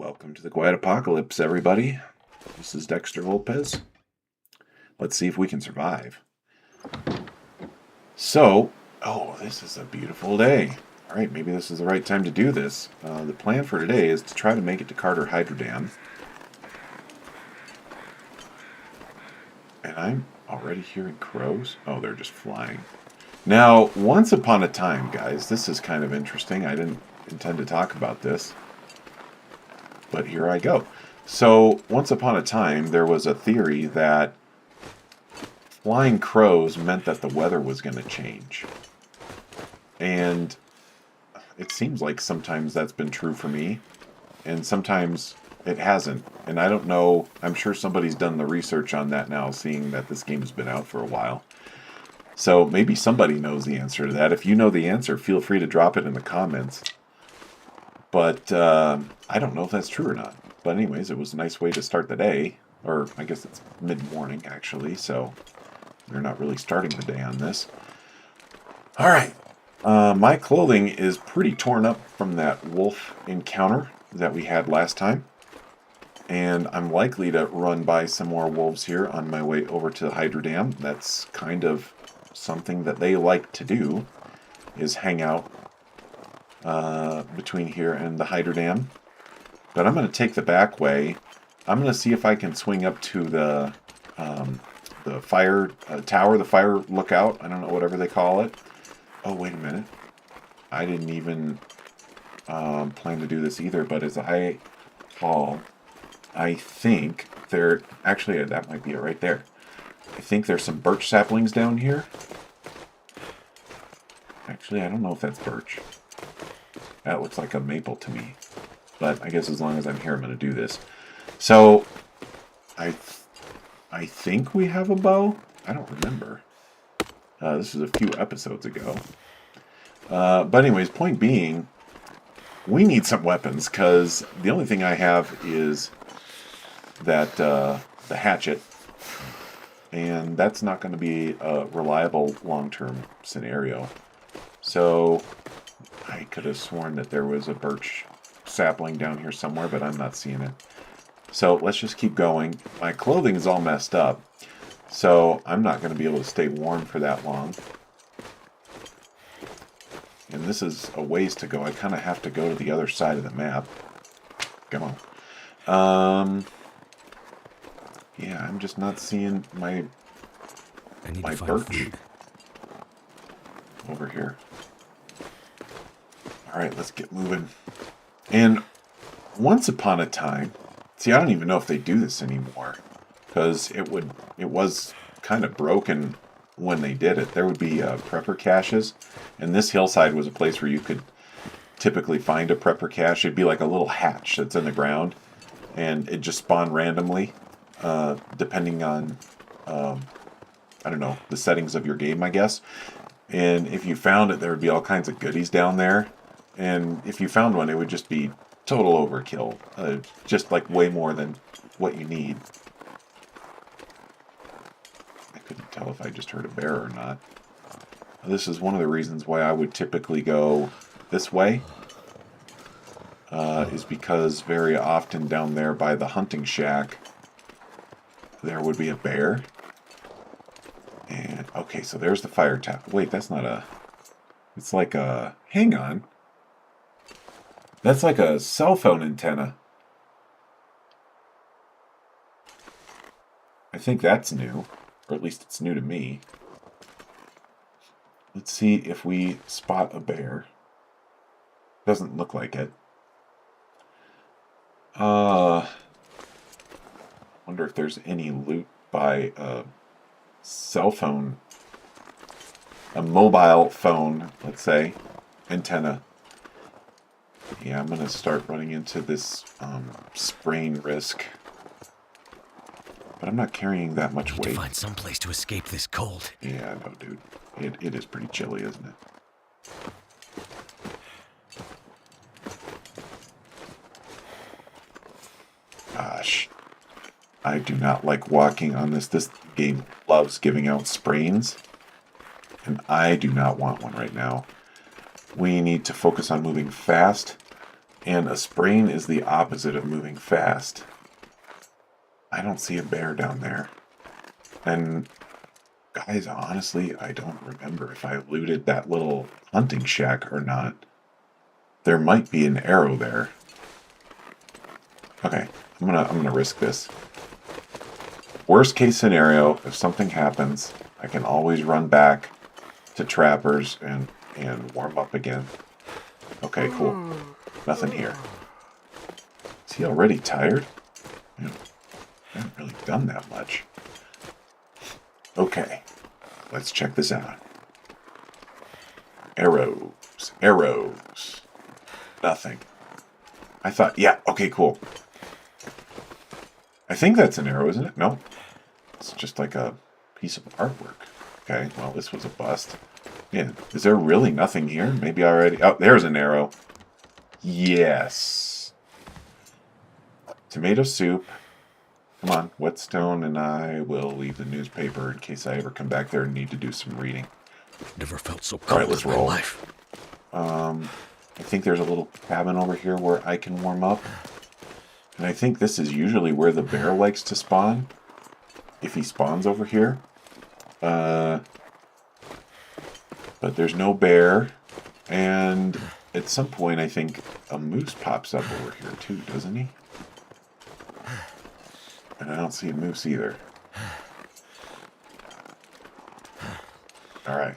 Welcome to the Quiet Apocalypse, everybody. This is Dexter Lopez. Let's see if we can survive. So, this is a beautiful day. All right, maybe this is the right time to do this. The plan for today is to try to make it to Carter Hydro Dam. And I'm already hearing crows. Oh, they're just flying. Now, once upon a time, guys, this is kind of interesting. I didn't intend to talk about this, but here I go. So, once upon a time, there was a theory that flying crows meant that the weather was going to change. And it seems like sometimes that's been true for me, and sometimes it hasn't. And I don't know, I'm sure somebody's done the research on that now, seeing that this game has been out for a while. So maybe somebody knows the answer to that. If you know the answer, feel free to drop it in the comments. But I don't know if that's true or not. But anyways, it was a nice way to start the day. Or I guess it's mid-morning, actually. So we're not really starting the day on this. All right. My clothing is pretty torn up from that wolf encounter that we had last time. And I'm likely to run by some more wolves here on my way over to the Hydro Dam. That's kind of something that they like to do, is hang out between here and the Hydro Dam. But I'm going to take the back way. I'm going to see if I can swing up to the fire tower, the fire lookout. I don't know, whatever they call it. Oh, wait a minute. I didn't even plan to do this either, but as I fall, I think there... Actually, that might be it right there. I think there's some birch saplings down here. Actually, I don't know if that's birch. That looks like a maple to me. But I guess as long as I'm here, I'm going to do this. So, I think we have a bow. I don't remember. This is a few episodes ago. But anyways, point being, we need some weapons, because the only thing I have is that the hatchet. And that's not going to be a reliable long-term scenario. So, I could have sworn that there was a birch sapling down here somewhere, but I'm not seeing it. So, let's just keep going. My clothing is all messed up, so I'm not going to be able to stay warm for that long. And this is a ways to go. I kind of have to go to the other side of the map. Come on. Yeah, I'm just not seeing my birch over here. Alright, let's get moving. And once upon a time, see, I don't even know if they do this anymore, because it was kind of broken when they did it. There would be prepper caches, and this hillside was a place where you could typically find a prepper cache. It'd be like a little hatch that's in the ground, and it just spawned randomly. Depending on, I don't know, the settings of your game, I guess. And if you found it, there would be all kinds of goodies down there. And if you found one, it would just be total overkill. Just like way more than what you need. I couldn't tell if I just heard a bear or not. This is one of the reasons why I would typically go this way. Is because very often down there by the hunting shack, there would be a bear. And, okay, so there's the fire tap. Wait, that's not a... It's like a... Hang on. That's like a cell phone antenna. I think that's new. Or at least it's new to me. Let's see if we spot a bear. Doesn't look like it. Wonder if there's any loot by a cell phone, a mobile phone, let's say, antenna. Yeah, I'm going to start running into this sprain risk. But I'm not carrying that much weight. To find some place to escape this cold. Yeah, I know, dude. It is pretty chilly, isn't it? Gosh. I do not like walking on this. This game loves giving out sprains. And I do not want one right now. We need to focus on moving fast. And a sprain is the opposite of moving fast. I don't see a bear down there. And guys, honestly, I don't remember if I looted that little hunting shack or not. There might be an arrow there. Okay, I'm gonna risk this. Worst case scenario, if something happens, I can always run back to trappers and warm up again. Okay, cool. Nothing here. Is he already tired? I haven't really done that much. Okay, let's check this out. Arrows, arrows. Nothing. I thought, yeah, okay, cool. I think that's an arrow, isn't it? No. It's just like a piece of artwork. Okay, well, this was a bust. Yeah, is there really nothing here? Maybe already... Oh, there's an arrow. Yes. Tomato soup. Come on, whetstone, and I will leave the newspaper in case I ever come back there and need to do some reading. Never felt so All cold right, let's in my roll. life. I think there's a little cabin over here where I can warm up. And I think this is usually where the bear likes to spawn. If he spawns over here. But there's no bear. And at some point, I think a moose pops up over here too, doesn't he? And I don't see a moose either. Alright.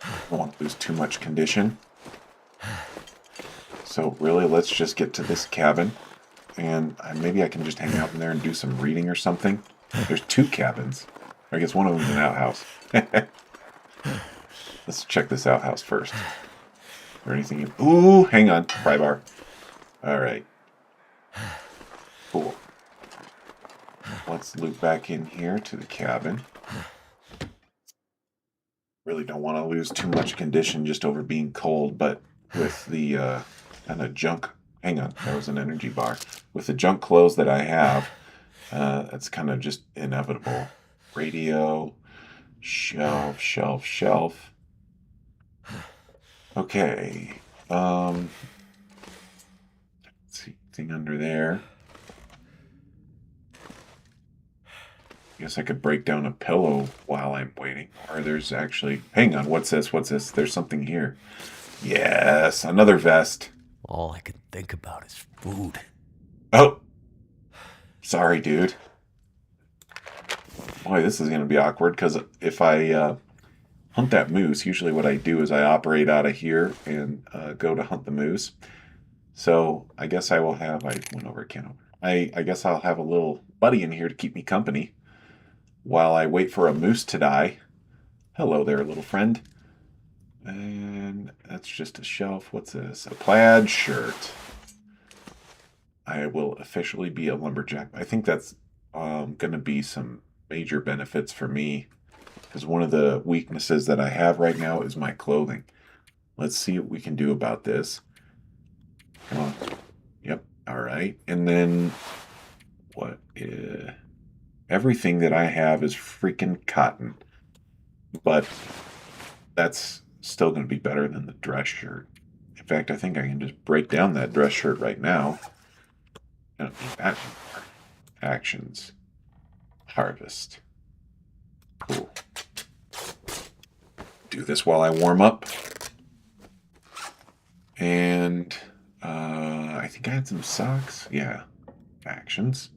I don't want to lose too much condition. So really, let's just get to this cabin. And maybe I can just hang out in there and do some reading or something. There's 2 cabins. I guess one of them's an outhouse. Let's check this outhouse first. Is there anything in... Ooh, hang on. Pry bar. Alright. Cool. Let's loop back in here to the cabin. Really don't want to lose too much condition just over being cold, but with the kind of junk... Hang on, that was an energy bar. With the junk clothes that I have, that's kind of just inevitable. Radio, shelf, shelf, shelf. Okay. Let's see, anything under there? Guess I could break down a pillow while I'm waiting. Or there's actually... Hang on, what's this? What's this? There's something here. Yes, another vest. All I can think about is food. Oh! Sorry, dude. Boy, this is going to be awkward, because if I hunt that moose, usually what I do is I operate out of here and go to hunt the moose. So I guess I will have... I went over a can opener. I guess I'll have a little buddy in here to keep me company while I wait for a moose to die. Hello there, little friend. And that's just a shelf. What's this? A plaid shirt. I will officially be a lumberjack. I think that's going to be some major benefits for me, because one of the weaknesses that I have right now is my clothing. Let's see what we can do about this. Come on. Yep. All right. And then what? Everything that I have is freaking cotton. But that's still going to be better than the dress shirt. In fact, I think I can just break down that dress shirt right now. I don't need that anymore. Actions. Harvest. Cool. Do this while I warm up. And I think I had some socks. Yeah. Actions.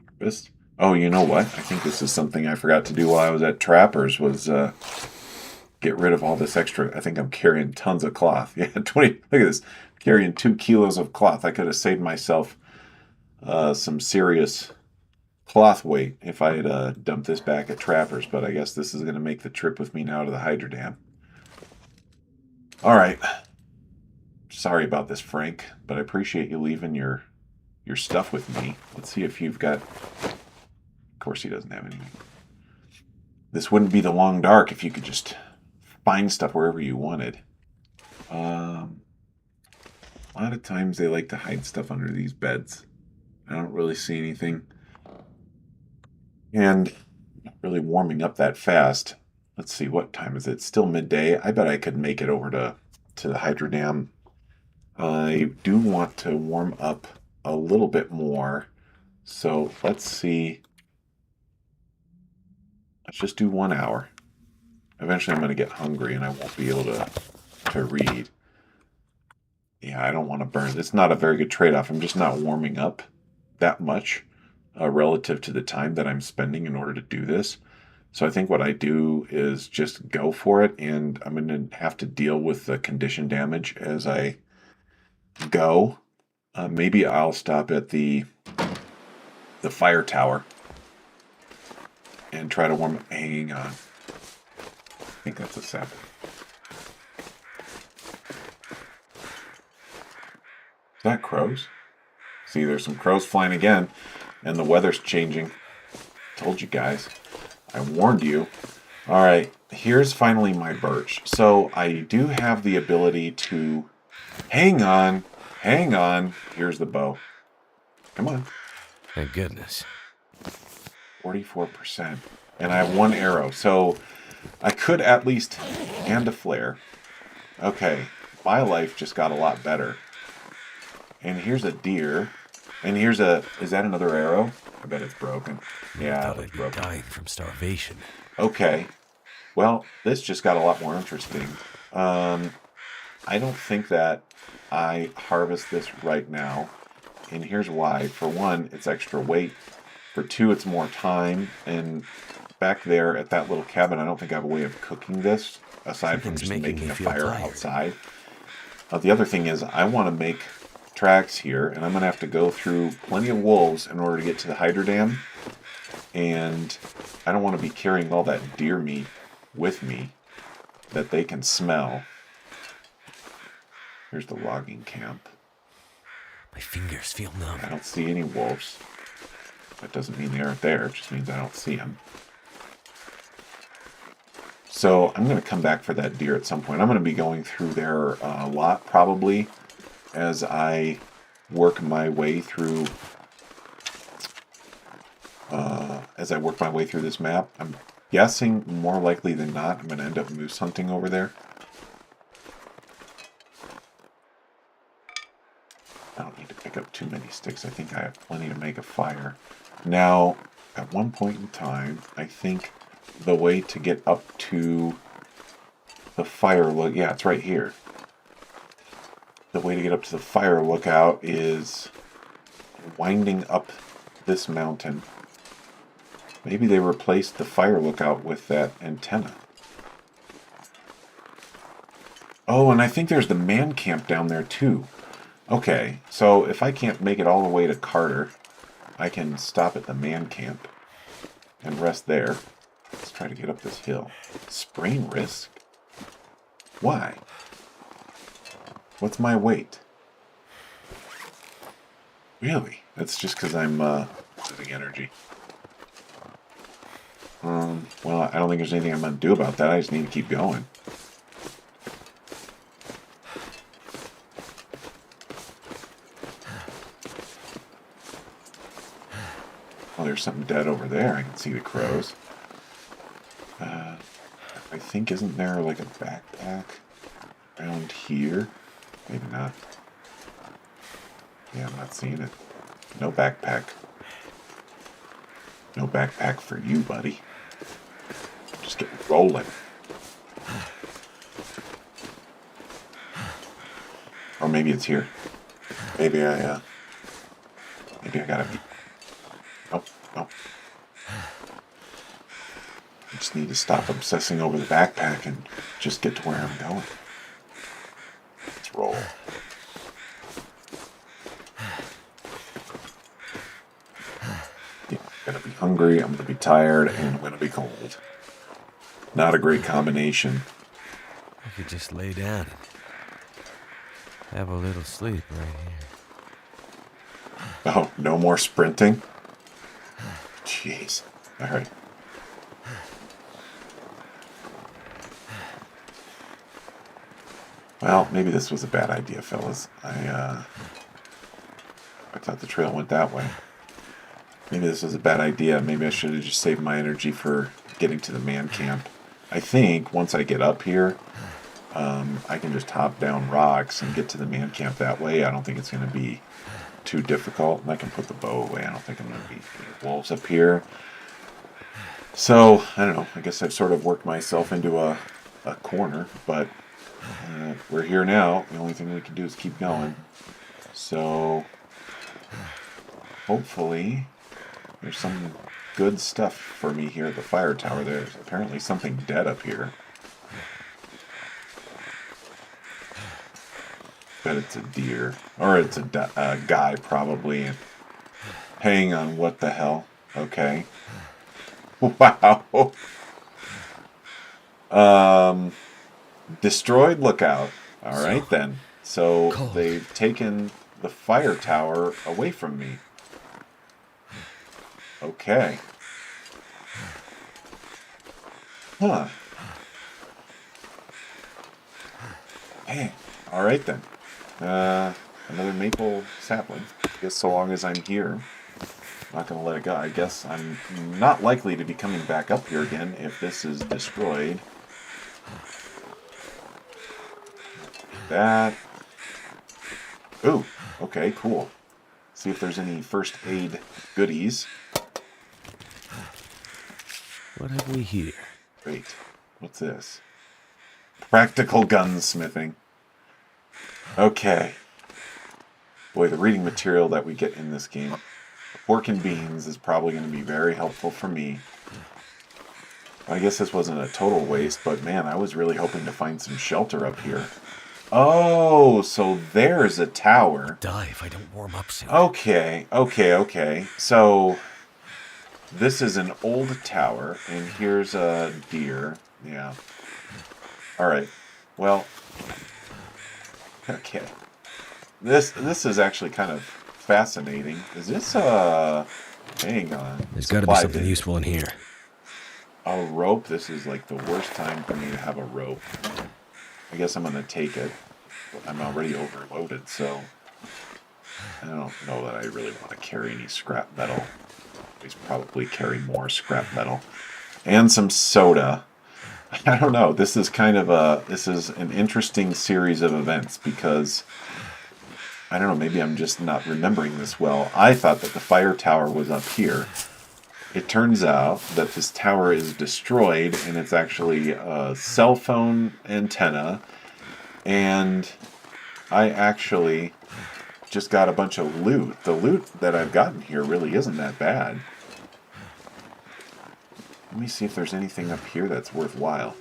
Harvest. Oh, you know what? I think this is something I forgot to do while I was at Trappers was get rid of all this extra. I think I'm carrying tons of cloth. Yeah, 20. Look at this. Carrying 2 kilos of cloth. I could have saved myself some serious cloth weight if I had dumped this back at Trappers, but I guess this is going to make the trip with me now to the Hydro Dam. All right. Sorry about this, Frank, but I appreciate you leaving your stuff with me. Let's see if you've got... Of course he doesn't have anything. This wouldn't be the long dark if you could just find stuff wherever you wanted. A lot of times they like to hide stuff under these beds. I don't really see anything. And not really warming up that fast. Let's see, what time is it? Still midday. I bet I could make it over to to the hydro dam. I do want to warm up a little bit more. So let's see. Let's just do 1 hour. Eventually I'm going to get hungry and I won't be able to read. Yeah, I don't want to burn. It's not a very good trade-off. I'm just not warming up that much relative to the time that I'm spending in order to do this. So I think what I do is just go for it, and I'm going to have to deal with the condition damage as I go. Maybe I'll stop at the fire tower and try to warm up. Hang on. I think that's a sap. Is that crows? See, there's some crows flying again, and the weather's changing. Told you guys. I warned you. All right, here's finally my birch. So I do have the ability to... Hang on. Here's the bow. Come on. Thank goodness. 44%. And I have 1 arrow, so I could at least hand a flare. Okay, my life just got a lot better. And here's a deer. And here's a... Is that another arrow? I bet it's broken. Yeah, I'd it's be broken. dying from starvation. Okay. Well, this just got a lot more interesting. I don't think that I harvest this right now. And here's why. For one, it's extra weight. For two, it's more time. And back there at that little cabin, I don't think I have a way of cooking this, aside from just making a fire outside. The other thing is, I want to make tracks here, and I'm going to have to go through plenty of wolves in order to get to the hydro dam. And I don't want to be carrying all that deer meat with me that they can smell. Here's the logging camp. My fingers feel numb. I don't see any wolves. That doesn't mean they aren't there. It just means I don't see them. So I'm going to come back for that deer at some point. I'm going to be going through there a lot, probably, as I work my way through this map. I'm guessing more likely than not I'm going to end up moose hunting over there. I don't need to pick up too many sticks. I think I have plenty to make a fire. Now, at one point in time, I think the way to get up to the fire look... Yeah, it's right here. The way to get up to the fire lookout is winding up this mountain. Maybe they replaced the fire lookout with that antenna. Oh, and I think there's the man camp down there too. Okay, so if I can't make it all the way to Carter, I can stop at the man camp and rest there. Let's try to get up this hill. Sprain risk? Why? What's my weight? Really? That's just because I'm losing energy. Well, I don't think there's anything I'm going to do about that. I just need to keep going. Oh, there's something dead over there. I can see the crows. I think, isn't there like a backpack around here? Maybe not. Yeah, I'm not seeing it. No backpack. No backpack for you, buddy. Just get rolling. Or maybe it's here. Maybe I gotta be... Nope. I just need to stop obsessing over the backpack and just get to where I'm going. Let's roll. Yeah, I'm gonna be hungry, I'm gonna be tired, and I'm gonna be cold. Not a great combination. I could just lay down and have a little sleep right here. Oh, no more sprinting? Jeez. Alright. Well, maybe this was a bad idea, fellas. I thought the trail went that way. Maybe this was a bad idea. Maybe I should have just saved my energy for getting to the man camp. I think once I get up here, I can just hop down rocks and get to the man camp that way. I don't think it's going to be too difficult. And I can put the bow away. I don't think I'm going to be wolves up here. So, I don't know. I guess I've sort of worked myself into a corner. But we're here now. The only thing we can do is keep going. So, hopefully, there's some good stuff for me here at the fire tower. There's apparently something dead up here. Bet it's a deer. Or it's a guy, probably. Hang on, what the hell? Okay. Wow. Destroyed lookout. Alright then. So cold. they've taken the fire tower away from me. Okay. Huh. Hey. Alright then. Another maple sapling. I guess so long as I'm here, I'm not going to let it go. I guess I'm not likely to be coming back up here again if this is destroyed. That. Ooh, okay, cool. See if there's any first aid goodies. What have we here? Wait, what's this? Practical gunsmithing. Okay. Boy, the reading material that we get in this game, pork and beans, is probably going to be very helpful for me. I guess this wasn't a total waste, but man, I was really hoping to find some shelter up here. Oh, so there's a tower. Die if I don't warm up soon. Okay. So, this is an old tower, and here's a deer. Yeah. Alright. Well, okay. This is actually kind of fascinating. Is this hang on. There's got to be something useful in here. A rope? This is like the worst time for me to have a rope. I guess I'm going to take it. I'm already overloaded, so I don't know that I really want to carry any scrap metal. Please probably carry more scrap metal. And some soda. I don't know. This is an interesting series of events because I don't know, maybe I'm just not remembering this well. I thought that the fire tower was up here. It turns out that this tower is destroyed, and it's actually a cell phone antenna, and I actually just got a bunch of loot. The loot that I've gotten here really isn't that bad. Let me see if there's anything up here that's worthwhile.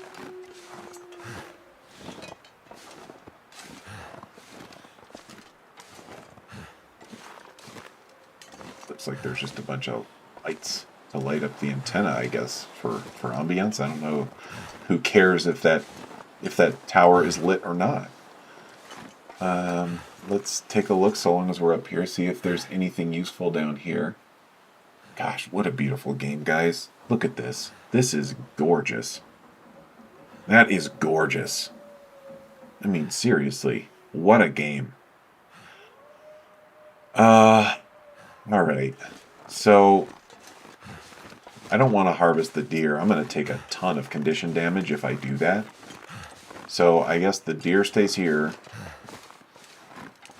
Looks like there's just a bunch of lights to light up the antenna, I guess, for ambience. I don't know who cares if that tower is lit or not. Let's take a look so long as we're up here, see if there's anything useful down here. Gosh, what a beautiful game, guys. Look at this. This is gorgeous. That is gorgeous. I mean, seriously, what a game. Alright. So, I don't want to harvest the deer. I'm going to take a ton of condition damage if I do that. So, I guess the deer stays here.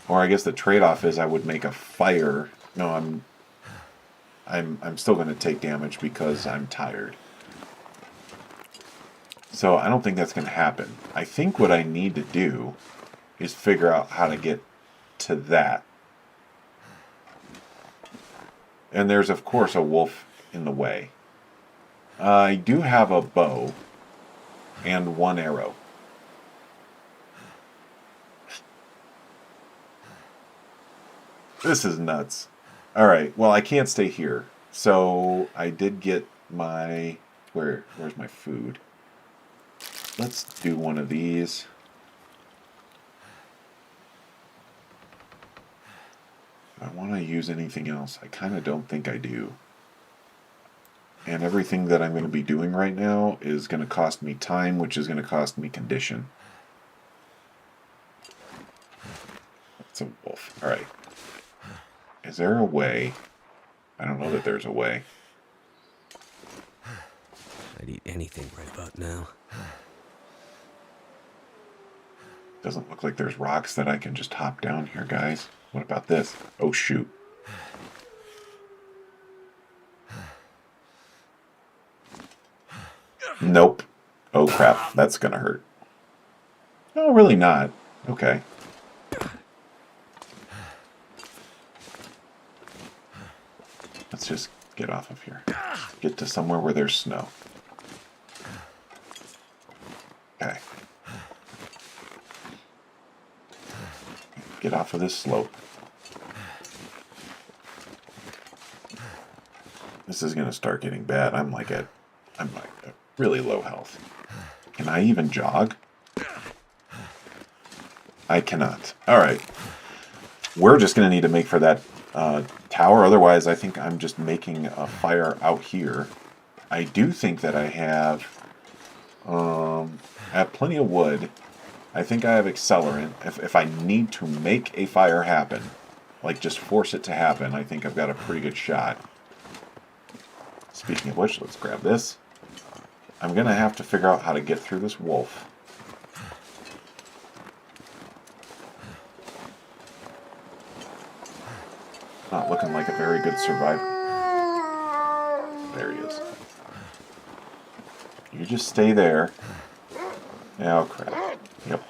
Or I guess the trade-off is I would make a fire. No, I'm still going to take damage because I'm tired. So I don't think that's going to happen. I think what I need to do is figure out how to get to that. And there's, of course, a wolf in the way. I do have a bow and one arrow. This is nuts. Alright, well, I can't stay here. So I did get my... Where's my food? Let's do one of these. Do I want to use anything else? I kind of don't think I do. And everything that I'm going to be doing right now is going to cost me time, which is going to cost me condition. That's a wolf. Alright. Is there a way? I don't know that there's a way. I'd eat anything right about now. Doesn't look like there's rocks that I can just hop down here, guys. What about this? Oh, shoot. Nope. Oh, crap. That's gonna hurt. Oh, really not. Okay. Let's just get off of here. Get to somewhere where there's snow. Okay. Get off of this slope. This is gonna start getting bad. I'm like at really low health. Can I even jog? I cannot. All right. We're just gonna need to make for that tower. Otherwise, I think I'm just making a fire out here. I do think that I have plenty of wood. I think I have accelerant. If I need to make a fire happen, like just force it to happen, I think I've got a pretty good shot. Speaking of which, let's grab this. I'm going to have to figure out how to get through this wolf. Not looking like a very good survivor. There he is. You just stay there. Oh, crap. Yep.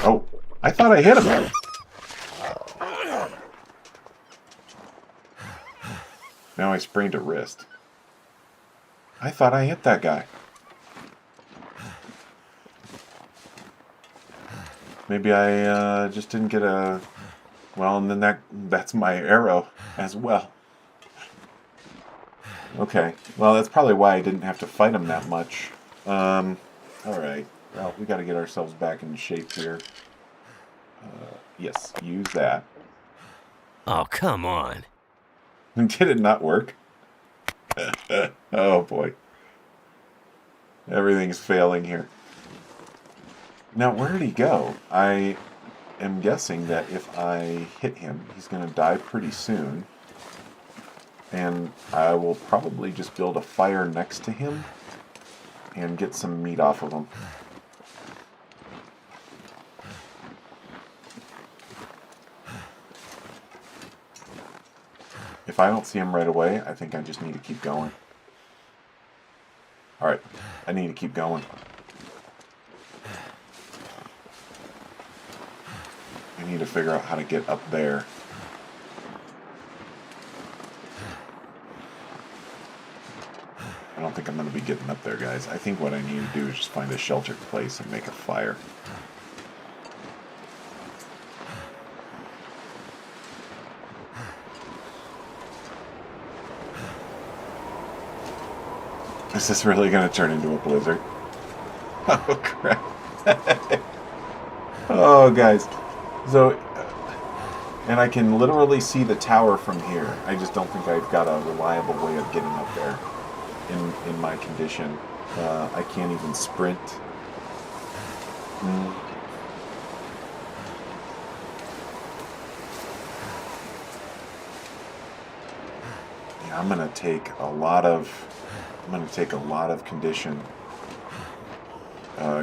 Oh, I thought I hit him. Now I sprained a wrist. I thought I hit that guy. Maybe I just didn't get a... Well, and then that's my arrow as well. Okay. Well, that's probably why I didn't have to fight him that much. Alright. Well, we got to get ourselves back in shape here. Yes, use that. Oh, come on. Did it not work? Oh, boy. Everything's failing here. Now, where did he go? I am guessing that if I hit him, he's going to die pretty soon. And I will probably just build a fire next to him and get some meat off of him. If I don't see him right away, I think I just need to keep going. Alright, I need to keep going. I need to figure out how to get up there. I don't think I'm going to be getting up there, guys. I think what I need to do is just find a sheltered place and make a fire. Is this really going to turn into a blizzard? Oh, crap. Oh, guys. So, and I can literally see the tower from here. I just don't think I've got a reliable way of getting up there in my condition. I can't even sprint. Yeah, I'm gonna take a lot of condition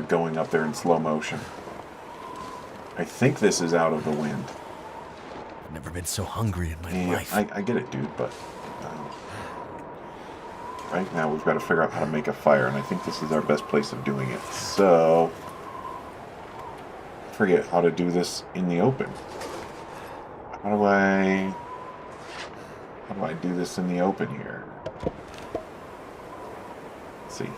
going up there in slow motion. I think this is out of the wind. I've never been so hungry in my life. I get it, dude, but right now we've got to figure out how to make a fire, and I think this is our best place of doing it. So, forget how to do this in the open. How do I do this in the open here? Let's see.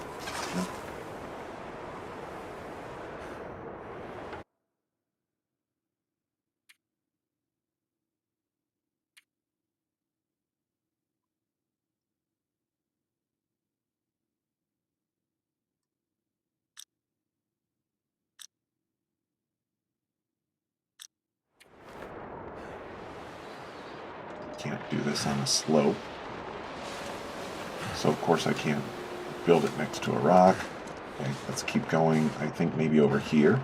Can't do this on a slope. So of course I can't build it next to a rock. Okay, let's keep going. I think maybe over here.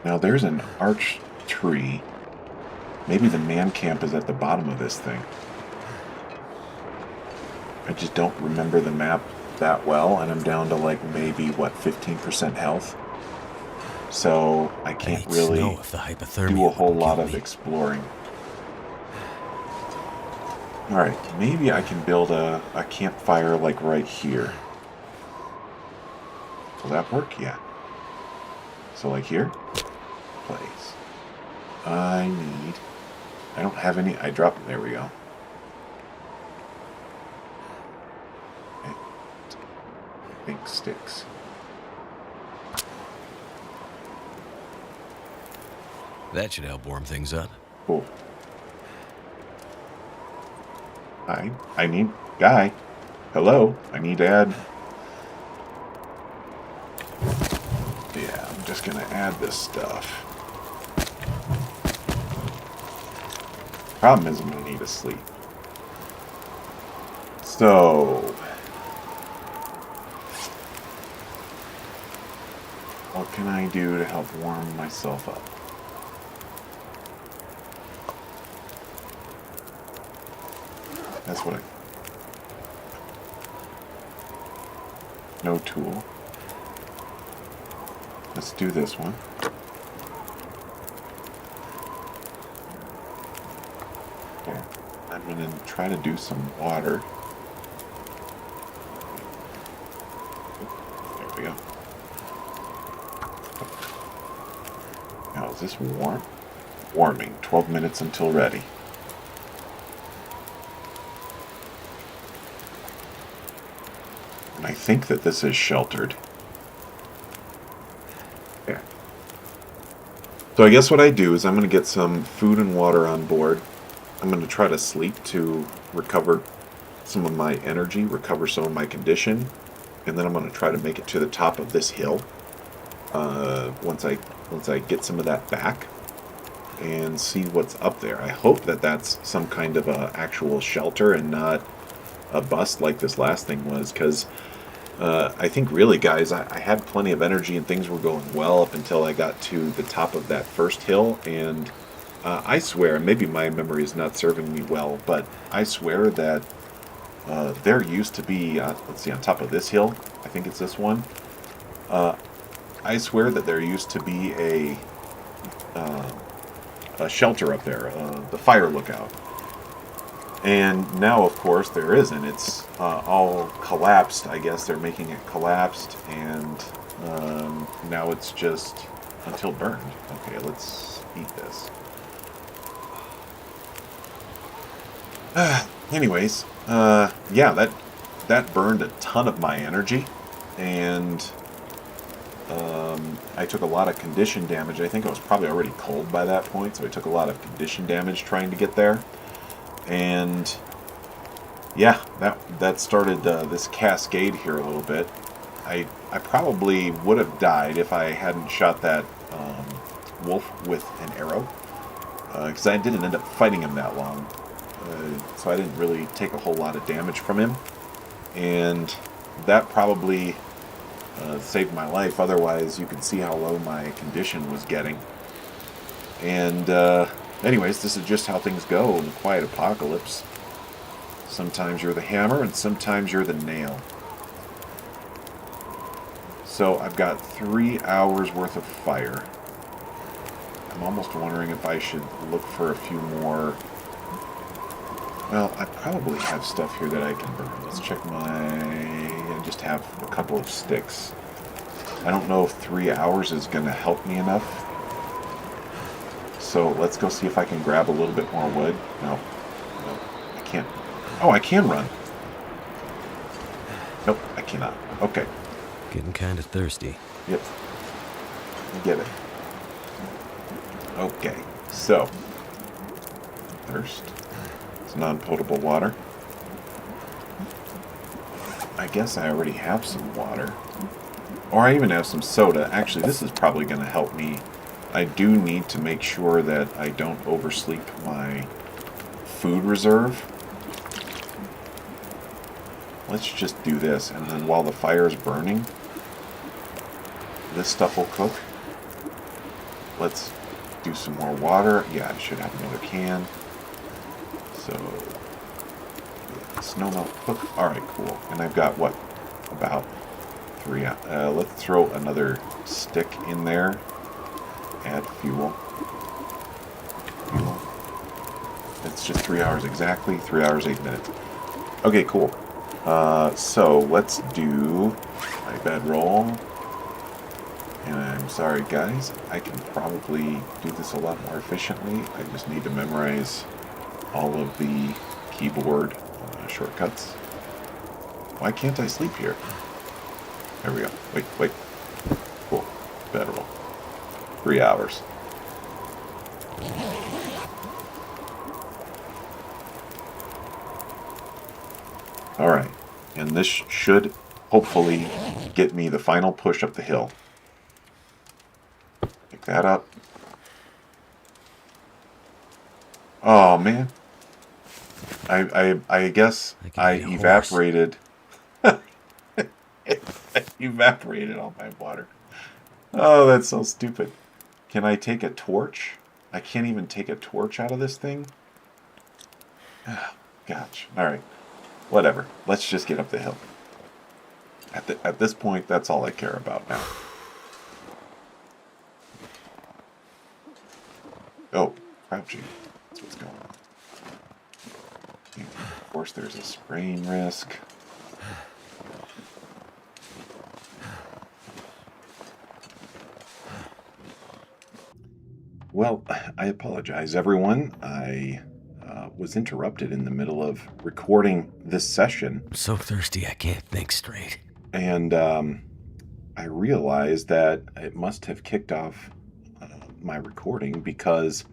Now there's an arch tree. Maybe the man camp is at the bottom of this thing. I just don't remember the map that well, and I'm down to like maybe, what, 15% health? So I can't really do a whole lot of exploring. Alright, maybe I can build a campfire like right here. Will that work? Yeah. So like here? Place. I don't have any, I dropped, there we go. Pink sticks. That should help warm things up. Cool. I need, guy. Hello, I need to add. Yeah, I'm just gonna add this stuff. Problem is I'm gonna need to sleep. So, what can I do to help warm myself up? That's what no tool. Let's do this one. Okay. I'm going to try to do some water. There we go. Now, is this warm? Warming. 12 minutes until ready. And I think that this is sheltered. Yeah. So I guess what I do is I'm going to get some food and water on board. I'm going to try to sleep to recover some of my energy, recover some of my condition, and then I'm going to try to make it to the top of this hill. Once I get some of that back and see what's up there. I hope that that's some kind of a actual shelter and not a bust like this last thing was, because I think really, guys, I had plenty of energy and things were going well up until I got to the top of that first hill, and I swear, maybe my memory is not serving me well, but I swear that there used to be, let's see, on top of this hill, I think it's this one, I swear that there used to be a shelter up there, the fire lookout. And now, of course, there isn't. It's all collapsed. I guess they're making it collapsed, and now it's just until burned. Okay, let's eat this. Anyways, yeah, that burned a ton of my energy, and I took a lot of condition damage. I think I was probably already cold by that point, so I took a lot of condition damage trying to get there. And yeah, that started this cascade here a little bit. I probably would have died if I hadn't shot that wolf with an arrow, because I didn't end up fighting him that long, so I didn't really take a whole lot of damage from him, and that probably saved my life. Otherwise, you could see how low my condition was getting. And anyways, this is just how things go in the quiet apocalypse. Sometimes you're the hammer, and sometimes you're the nail. So I've got 3 hours worth of fire. I'm almost wondering if I should look for a few more. Well, I probably have stuff here that I can burn. Let's check I just have a couple of sticks. I don't know if 3 hours is going to help me enough. So let's go see if I can grab a little bit more wood. No, I can't. Oh, I can run. Nope, I cannot. Okay. Getting kind of thirsty. Yep. I get it. Okay, so. Thirst. It's non-potable water. I guess I already have some water. Or I even have some soda. Actually, this is probably going to help me. I do need to make sure that I don't oversleep my food reserve. Let's just do this, and then while the fire is burning, this stuff will cook. let's do some more water. Yeah, I should have another can. So, snow melt cook. Alright, cool. And I've got, what, about 3. Let's throw another stick in there. Add fuel. It's just 3 hours exactly. 3 hours, 8 minutes. Okay, cool. So let's do my bedroll. And I'm sorry, guys. I can probably do this a lot more efficiently. I just need to memorize all of the keyboard shortcuts. Why can't I sleep here? There we go. Wait. Cool. Bedroll. 3 hours. Alright. And this should hopefully get me the final push up the hill. Pick that up. Oh, man. I guess I evaporated. Evaporated all my water. Oh, that's so stupid. Can I take a torch? I can't even take a torch out of this thing? Oh, gosh. Alright. Whatever. Let's just get up the hill. At this point, that's all I care about now. Oh, crouching. That's what's going on. And of course, there's a sprain risk. Well, I apologize, everyone. I was interrupted in the middle of recording this session. I'm so thirsty I can't think straight. And I realized that it must have kicked off my recording because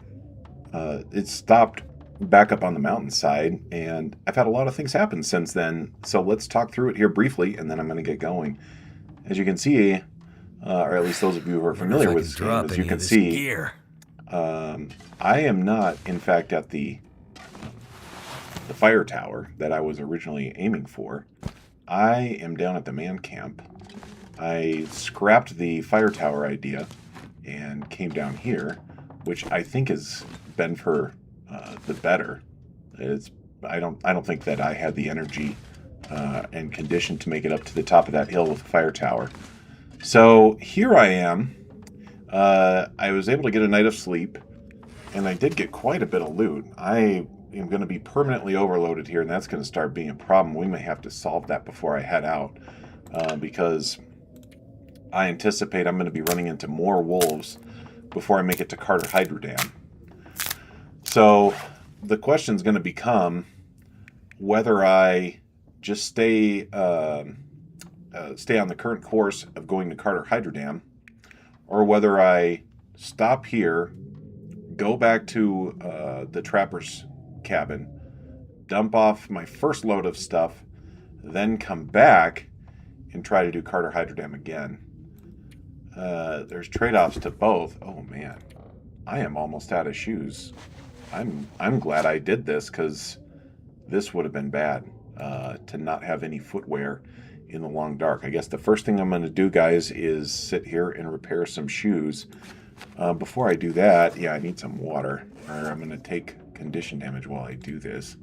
it stopped back up on the mountainside, and I've had a lot of things happen since then. So let's talk through it here briefly, and then I'm going to get going. As you can see, or at least those of you who are familiar with this game, as you can see, I am not, in fact, at the fire tower that I was originally aiming for. I am down at the man camp. I scrapped the fire tower idea and came down here, which I think has been for the better. I don't think that I had the energy and condition to make it up to the top of that hill with the fire tower. So here I am. I was able to get a night of sleep, and I did get quite a bit of loot. I am going to be permanently overloaded here, and that's going to start being a problem. We may have to solve that before I head out, because I anticipate I'm going to be running into more wolves before I make it to Carter Hydro Dam. So the question is going to become whether I just stay on the current course of going to Carter Hydro Dam, or whether I stop here, go back to the trapper's cabin, dump off my first load of stuff, then come back and try to do Carter Hydro Dam again. There's trade-offs to both. Oh man, I am almost out of shoes. I'm glad I did this, because this would have been bad to not have any footwear in the long dark. I guess the first thing I'm going to do, guys, is sit here and repair some shoes. Before I do that, yeah, I need some water, or I'm going to take condition damage while I do this.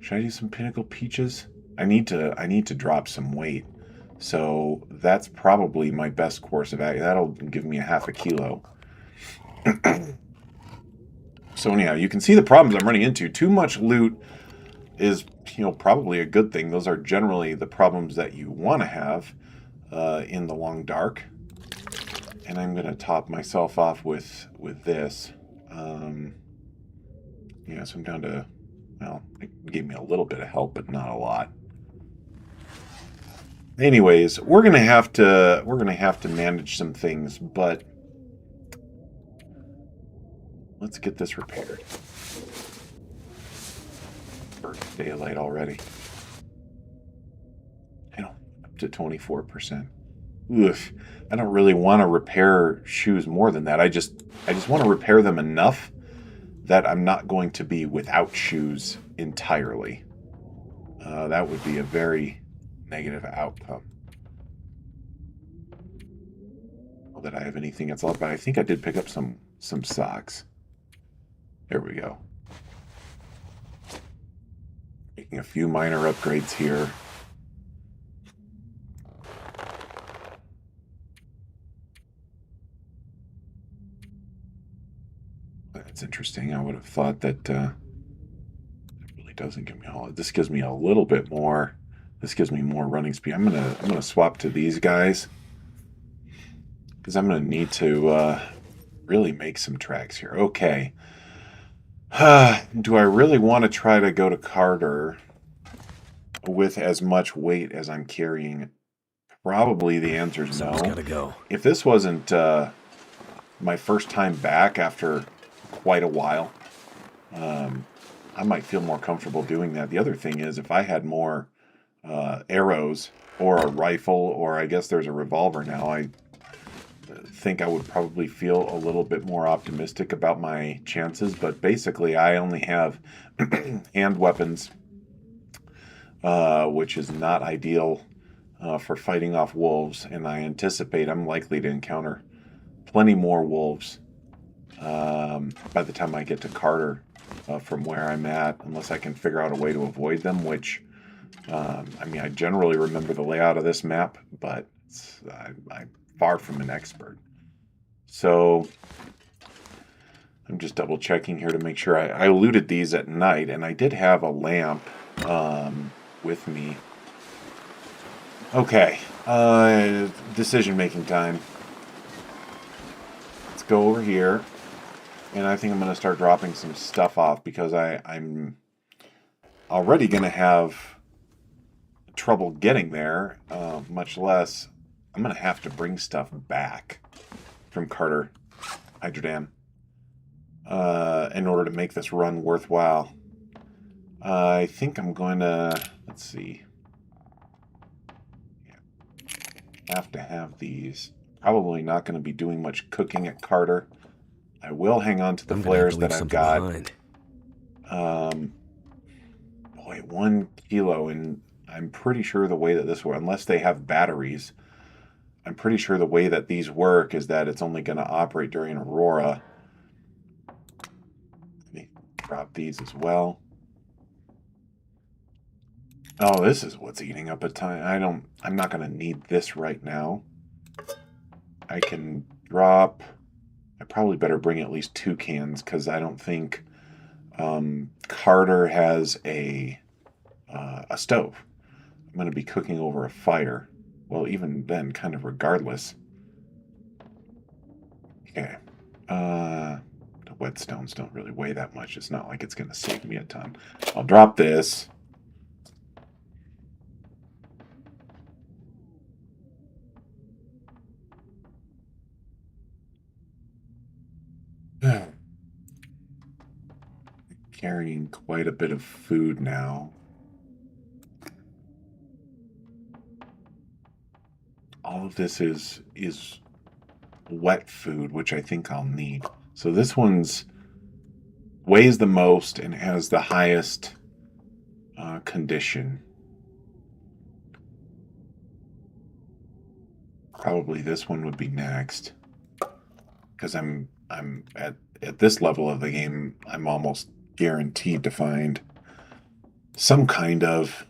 Should I do some Pinnacle Peaches? I need to drop some weight, so that's probably my best course of action. That'll give me a half a kilo. So anyhow, you can see the problems I'm running into. Too much loot is, probably a good thing. Those are generally the problems that you want to have in the long dark. And I'm going to top myself off with this. Yeah, so I'm down to, well, it gave me a little bit of help, but not a lot. Anyways, we're gonna have to manage some things, but let's get this repaired. First daylight already. Up to 24%. Oof. I don't really want to repair shoes more than that. I just want to repair them enough that I'm not going to be without shoes entirely. That would be a very negative outcome. know that I have anything that's left, but I think I did pick up some socks. There we go. Making a few minor upgrades here. That's interesting. I would have thought that it really doesn't give me all. This gives me a little bit more. This gives me more running speed. I'm gonna swap to these guys because I'm gonna need to really make some tracks here. Okay. Do I really want to try to go to Carter with as much weight as I'm carrying? Probably the answer is no. Gotta go. If this wasn't my first time back after quite a while, I might feel more comfortable doing that. The other thing is, if I had more arrows or a rifle, or I guess there's a revolver now, I think I would probably feel a little bit more optimistic about my chances. But basically, I only have hand weapons, which is not ideal for fighting off wolves, and I anticipate I'm likely to encounter plenty more wolves by the time I get to Carter from where I'm at, unless I can figure out a way to avoid them, which, I mean, I generally remember the layout of this map, but I'm far from an expert. So I'm just double checking here to make sure. I looted these at night, and I did have a lamp with me. Okay, decision-making time. Let's go over here, and I think I'm going to start dropping some stuff off because I'm already going to have trouble getting there, much less I'm going to have to bring stuff back from Carter Hydrodam in order to make this run worthwhile. I think I'm going to, let's see. Have to have these. Probably not going to be doing much cooking at Carter. I will hang on to the flares that I've got. Boy, 1 kilo, and I'm pretty sure the way that this works, unless they have batteries, I'm pretty sure the way that these work is that it's only going to operate during Aurora. Let me drop these as well. Oh, this is what's eating up a time. I'm not going to need this right now. I can drop. I probably better bring at least 2 cans because I don't think Carter has a stove. I'm going to be cooking over a fire. Well, even then, kind of regardless. Okay. The whetstones don't really weigh that much. It's not like it's going to save me a ton. I'll drop this. Carrying quite a bit of food now. All of this is wet food, which I think I'll need. So this one's weighs the most and has the highest condition. Probably this one would be next, because I'm at this level of the game, I'm almost guaranteed to find some kind of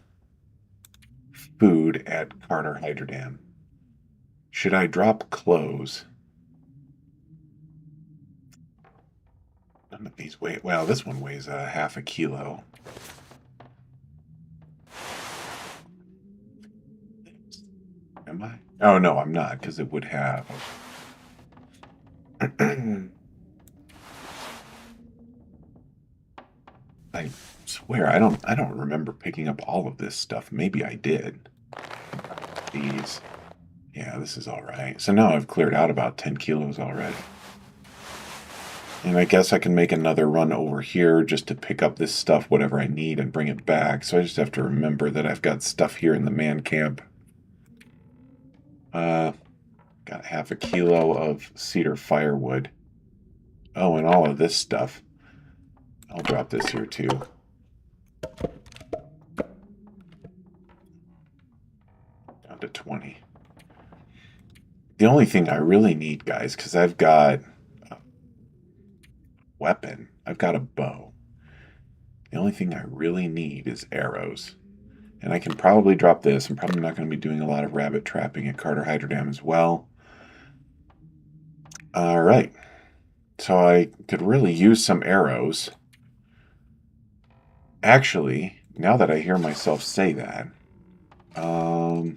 food at Carter Hydrodam. Should I drop clothes? None of these weigh. Well, this one weighs half a kilo. Am I? Oh no, I'm not, because it would have. I swear I don't remember picking up all of this stuff. Maybe I did. These. Yeah, this is all right. So now I've cleared out about 10 kilos already. And I guess I can make another run over here just to pick up this stuff, whatever I need, and bring it back. So I just have to remember that I've got stuff here in the man camp. Got half a kilo of cedar firewood. Oh, and all of this stuff. I'll drop this here too. Down to 20. The only thing I really need, guys, because I've got a weapon. I've got a bow. The only thing I really need is arrows. And I can probably drop this. I'm probably not going to be doing a lot of rabbit trapping at Carter Hydrodam as well. All right. So I could really use some arrows. Actually, now that I hear myself say that, boy,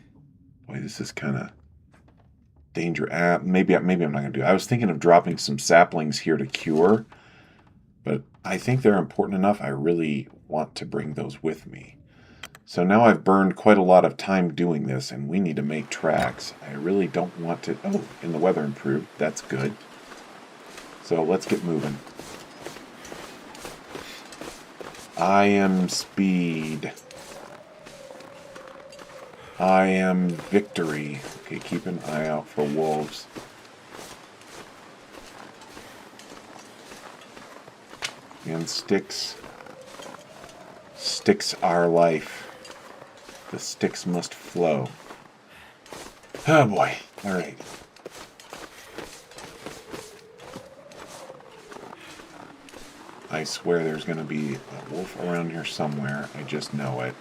this is kind of dangerous. Maybe I'm not going to do it. I was thinking of dropping some saplings here to cure, but I think they're important enough. I really want to bring those with me. So now I've burned quite a lot of time doing this, and we need to make tracks. I really don't want to... Oh, and the weather improved. That's good. So let's get moving. I am speed. I am victory. Okay, keep an eye out for wolves. And sticks. Sticks are life. The sticks must flow. Oh boy. All right. I swear there's going to be a wolf around here somewhere. I just know it.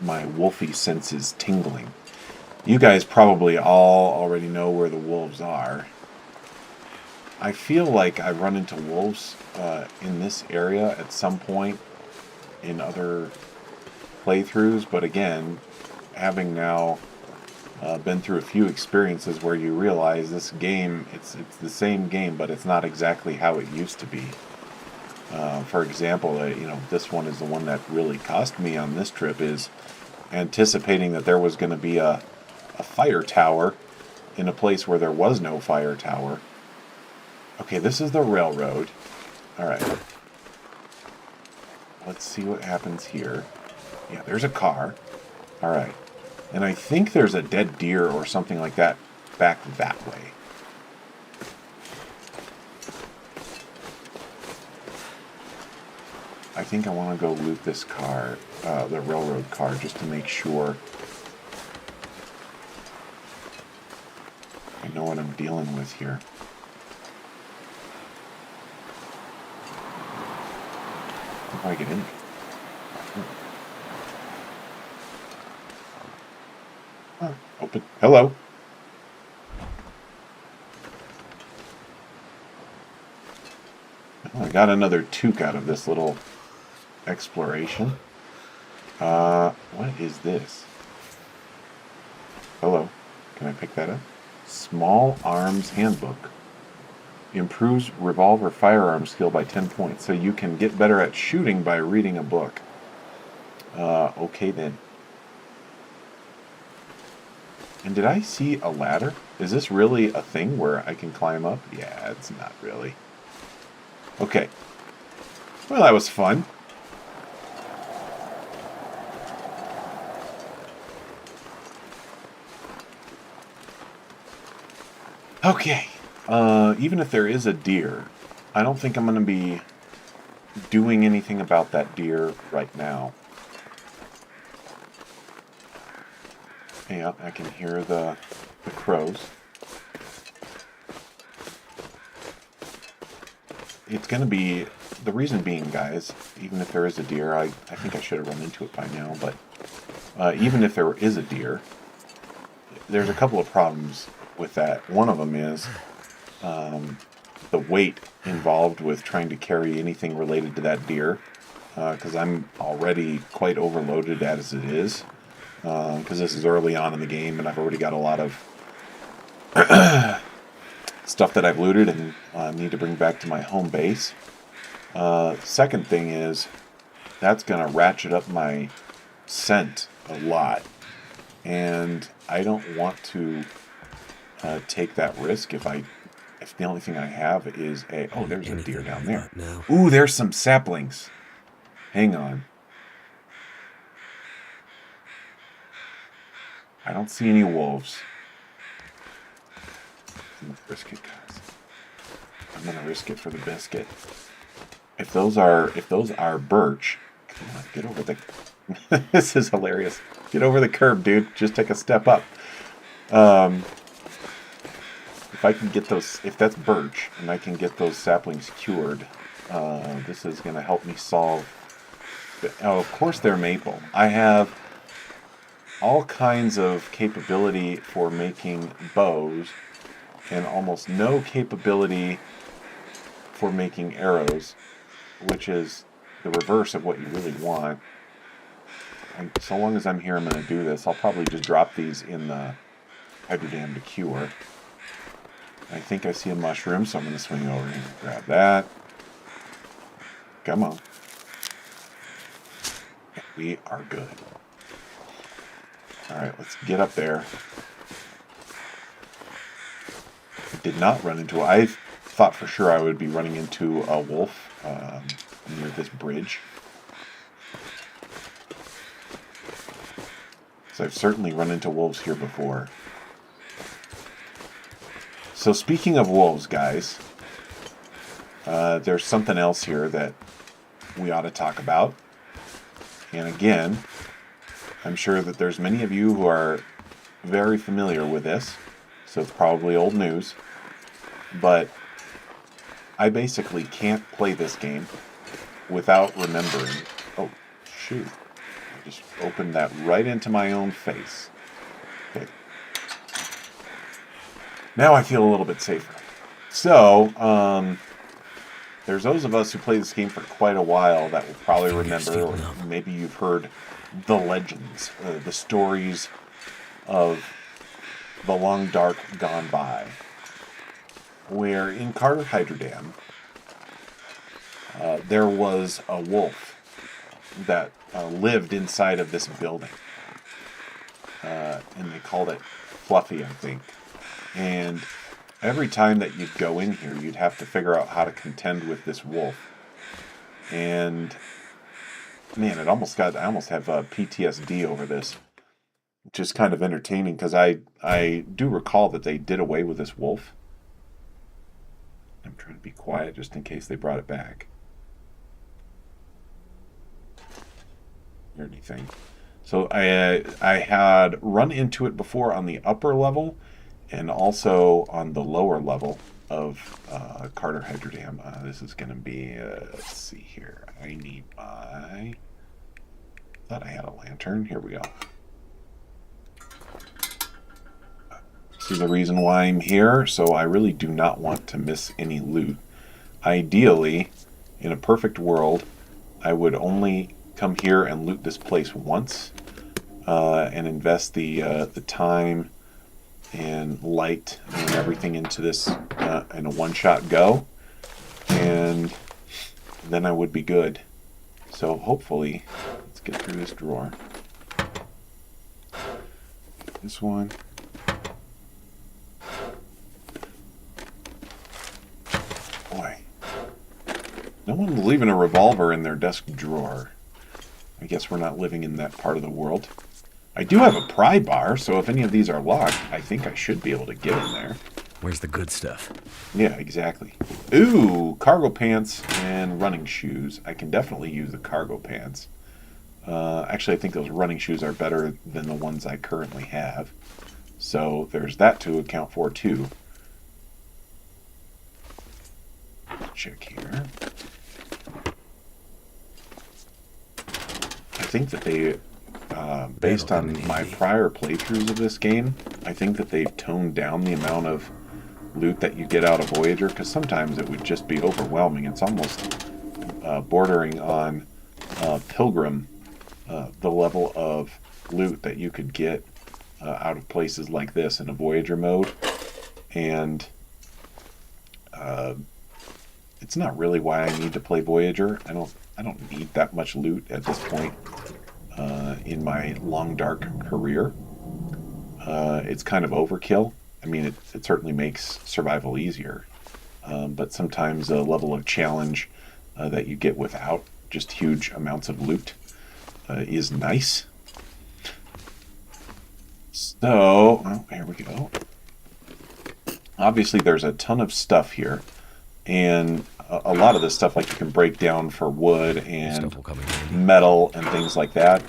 My wolfy sense is tingling. You guys probably all already know where the wolves are. I feel like I run into wolves in this area at some point in other playthroughs, but again, having now been through a few experiences where you realize this game, it's the same game, but it's not exactly how it used to be. For example, this one is the one that really cost me on this trip, is anticipating that there was going to be a fire tower in a place where there was no fire tower. Okay, this is the railroad. Alright. Let's see what happens here. Yeah, there's a car. Alright. And I think there's a dead deer or something like that back that way. I think I want to go loot this car, the railroad car, just to make sure I know what I'm dealing with here. How do I get in? Oh, open. Hello. Oh, I got another toque out of this little exploration. What is this? Hello. Can I pick that up? Small Arms Handbook. Improves revolver firearm skill by 10 points. So you can get better at shooting by reading a book. Okay then. And did I see a ladder? Is this really a thing where I can climb up? Yeah, it's not really. Okay. Well, that was fun. Okay. Even if there is a deer, I don't think I'm going to be doing anything about that deer right now. Yeah, I can hear the crows. It's going to be, the reason being, guys, even if there is a deer, I think I should have run into it by now, but even if there is a deer, there's a couple of problems with that. One of them is the weight involved with trying to carry anything related to that deer, because I'm already quite overloaded as it is, because this is early on in the game and I've already got a lot of stuff that I've looted and need to bring back to my home base. Second thing is, that's going to ratchet up my scent a lot, and I don't want to take that risk if the only thing I have is a... Oh, there's a deer down there. Ooh, there's some saplings. Hang on. I don't see any wolves. I'm gonna risk it, guys. I'm gonna risk it for the biscuit. If those are birch, come on. Get over the... This is hilarious. Get over the curb, dude. Just take a step up. If I can get those... If that's birch, and I can get those saplings cured, this is going to help me solve... Oh, of course they're maple. I have all kinds of capability for making bows, and almost no capability for making arrows, which is the reverse of what you really want. And so long as I'm here, I'm going to do this. I'll probably just drop these in the hydrodam to cure. I think I see a mushroom, so I'm going to swing over and grab that. Come on. We are good. Alright, let's get up there. Did not run into... I thought for sure I would be running into a wolf near this bridge. So I've certainly run into wolves here before. So speaking of wolves, guys, there's something else here that we ought to talk about. And again, I'm sure that there's many of you who are very familiar with this, so it's probably old news. But I basically can't play this game without remembering... Oh, shoot. I just opened that right into my own face. Okay. Now I feel a little bit safer. So, there's those of us who play this game for quite a while that will probably remember, or maybe you've heard the legends, the stories of the long dark gone by, where in Carter Hydrodam, there was a wolf that lived inside of this building. And they called it Fluffy, I think. And every time that you'd go in here, you'd have to figure out how to contend with this wolf. And man, I almost have PTSD over this, which is kind of entertaining because I do recall that they did away with this wolf. I'm trying to be quiet just in case they brought it back. Or anything. So I had run into it before on the upper level and also on the lower level of Carter Hydrodam. This is going to be, let's see here. I need my... thought I had a lantern. Here we go. See the reason why I'm here, so I really do not want to miss any loot. Ideally, in a perfect world, I would only come here and loot this place once, and invest the time and light and everything into this in a one-shot go, and then I would be good. So hopefully, let's get through this drawer. This one. Boy. No one's leaving a revolver in their desk drawer. I guess we're not living in that part of the world. I do have a pry bar, so if any of these are locked, I think I should be able to get in there. Where's the good stuff? Yeah, exactly. Ooh, cargo pants and running shoes. I can definitely use the cargo pants. Actually, I think those running shoes are better than the ones I currently have. So there's that to account for, too. Check here. I think that they... based on my prior playthroughs of this game, I think that they've toned down the amount of loot that you get out of Voyager, because sometimes it would just be overwhelming. It's almost bordering on Pilgrim, the level of loot that you could get out of places like this in a Voyager mode. And it's not really why I need to play Voyager. I don't need that much loot at this point. In my long dark career, it's kind of overkill. I mean, it certainly makes survival easier, but sometimes a level of challenge that you get without just huge amounts of loot is nice. So, here we go. Obviously, there's a ton of stuff here. And a lot of this stuff, like you can break down for wood This and stuff will come in handy. metal and things like that.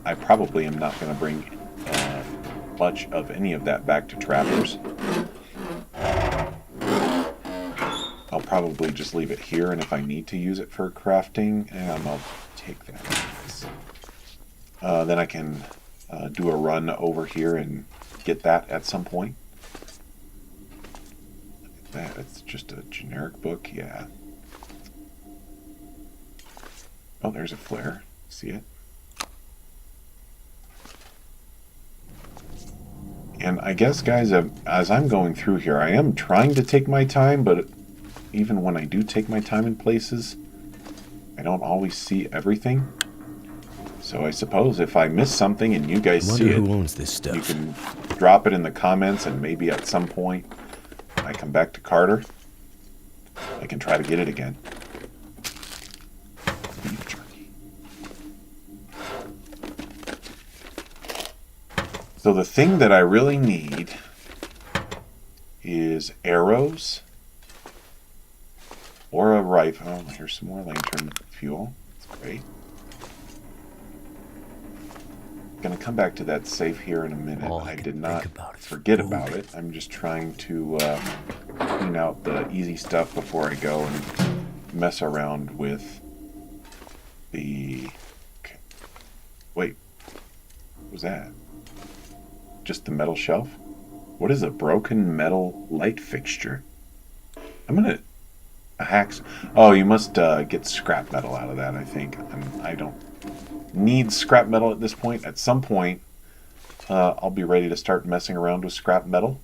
I probably am not going to bring much of any of that back to trappers. I'll probably just leave it here, and if I need to use it for crafting, I'll take that. Then I can do a run over here and get that at some point. It's just a generic book, yeah. Oh, there's a flare. See it? And I guess, guys, as I'm going through here, I am trying to take my time, but even when I do take my time in places, I don't always see everything. So I suppose if I miss something and you guys see it, Who owns this stuff? you can drop it in the comments, and maybe at some point when I come back to Carter, I can try to get it again. Beef jerky. So the thing that I really need is arrows or a rifle. Oh, here's some more lantern fuel. That's great. I'm going to come back to that safe here in a minute. I did not forget about it. I'm just trying to clean out the easy stuff before I go and mess around with the... Okay. Wait. What was that? Just the metal shelf? What is a broken metal light fixture? I'm going to... Hacks. Oh, you must get scrap metal out of that, I think. I don't need scrap metal at this point. At some point, I'll be ready to start messing around with scrap metal.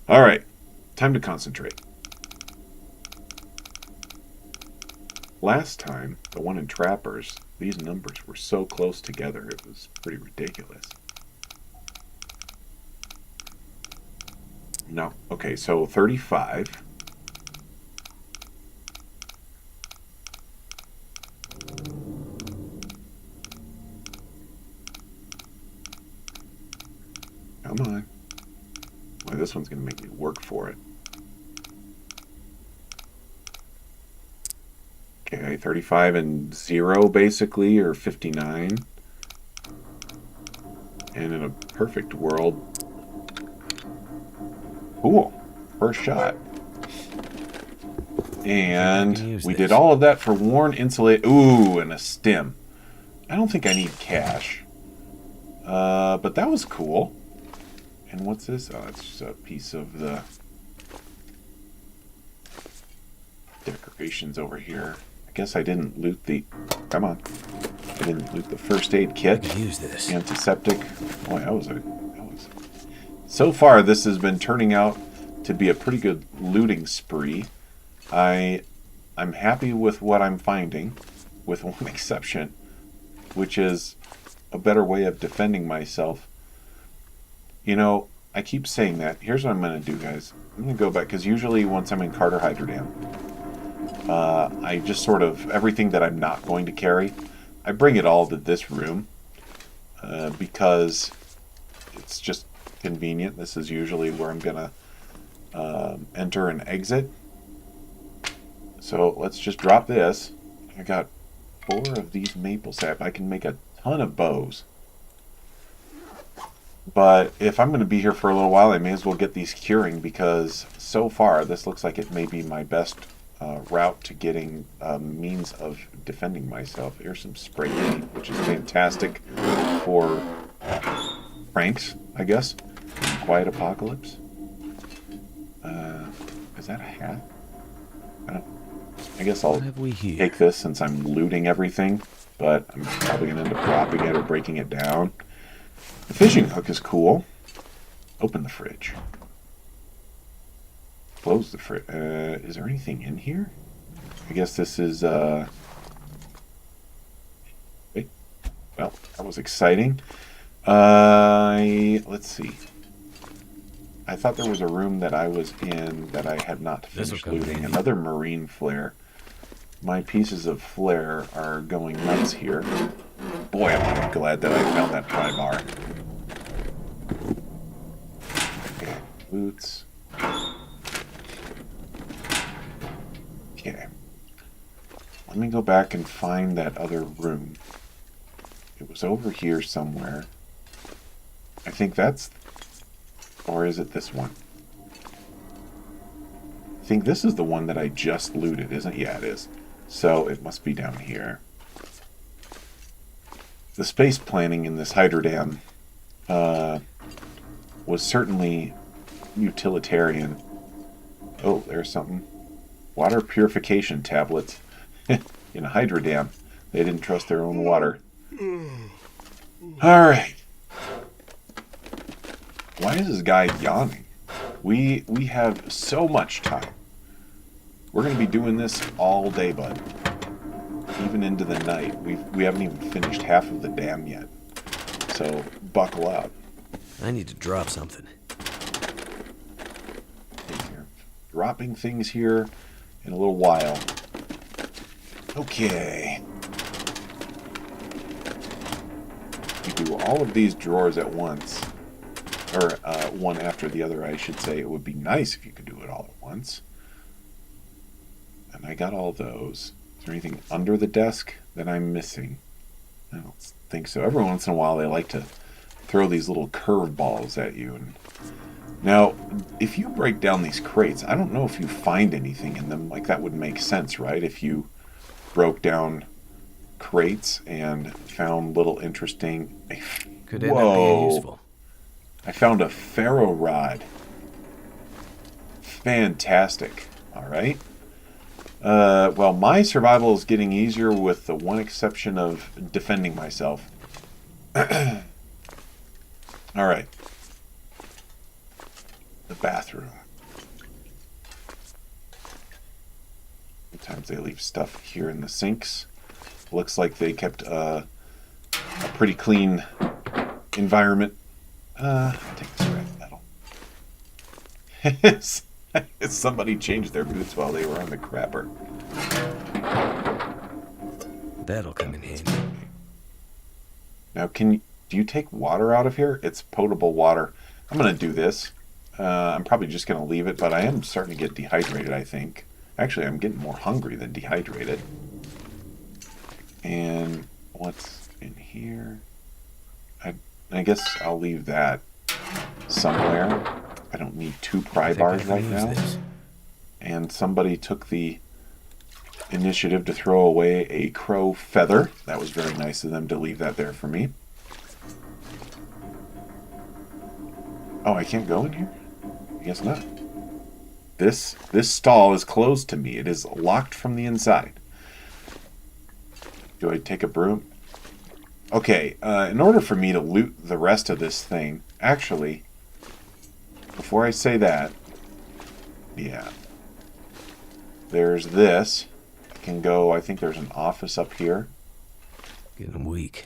All right, time to concentrate. Last time, the one in Trappers, these numbers were so close together, it was pretty ridiculous. No, okay, so 35. Come on. Well, this one's going to make me work for it. Okay, 35 and 0 basically, or 59. And in a perfect world... Cool. First shot. And we did all of that for worn insulate. Ooh, and a stem. I don't think I need cash. But that was cool. And what's this? Oh, it's just a piece of the decorations over here. I guess I didn't loot the... Come on. I didn't loot the first aid kit. Use this. Antiseptic. Boy, that was... So far, this has been turning out to be a pretty good looting spree. I'm happy with what I'm finding, with one exception, which is a better way of defending myself. You know, I keep saying that. Here's what I'm going to do, guys. I'm going to go back, because usually once I'm in Carter Hydrodam, I just sort of, everything that I'm not going to carry, I bring it all to this room, because it's just convenient. This is usually where I'm going to enter and exit. So let's just drop this. I got 4 of these maple sap. I can make a ton of bows. But if I'm going to be here for a little while, I may as well get these curing, because so far this looks like it may be my best route to getting means of defending myself. Here's some spray paint, which is fantastic for pranks, I guess. Quiet Apocalypse. Is that a hat? I guess I'll take this since I'm looting everything, but I'm probably going to end up dropping it or breaking it down. The fishing hook is cool. Open the fridge. Close the fridge. Is there anything in here? I guess this is, wait. Well, that was exciting. Let's see. I thought there was a room that I was in that I had not finished looting. Another marine flare. My pieces of flare are going nuts here. Boy, am I glad that I found that pry bar. Okay, boots. Let me go back and find that other room. It was over here somewhere. I think that's... Or is it this one? I think this is the one that I just looted, isn't it? Yeah, it is. So it must be down here. The space planning in this hydrodam was certainly utilitarian. Oh, there's something. Water purification tablets. In a hydrodam. They didn't trust their own water. Alright. Why is this guy yawning? We have so much time. We're going to be doing this all day, bud. Even into the night. We haven't even finished half of the dam yet. So, buckle up. I need to drop something. Dropping things here in a little while. Okay. You do all of these drawers at once. Or one after the other, I should say. It would be nice if you could do it all at once. And I got all those. Is there anything under the desk that I'm missing? I don't think so. Every once in a while they like to throw these little curveballs at you. And now, if you break down these crates, I don't know if you find anything in them. Like, that would make sense, right? If you broke down crates and found little interesting... Could end up being useful. I found a ferro rod. Fantastic. All right. Well, my survival is getting easier with the one exception of defending myself. All right. The bathroom. Sometimes they leave stuff here in the sinks. Looks like they kept a pretty clean environment. I'll take this scrap metal. Somebody changed their boots while they were on the crapper. That'll come in handy. Now, do you take water out of here? It's potable water. I'm going to do this. I'm probably just going to leave it, but I am starting to get dehydrated, I think. Actually, I'm getting more hungry than dehydrated. And what's in here? I guess I'll leave that somewhere. I don't need 2 pry bars right now. This. And somebody took the initiative to throw away a crow feather. That was very nice of them to leave that there for me. Oh, I can't go in here? I guess not. This stall is closed to me. It is locked from the inside. Do I take a broom? Okay, in order for me to loot the rest of this thing, actually, before I say that, yeah, there's this. I can go, I think there's an office up here. Getting weak.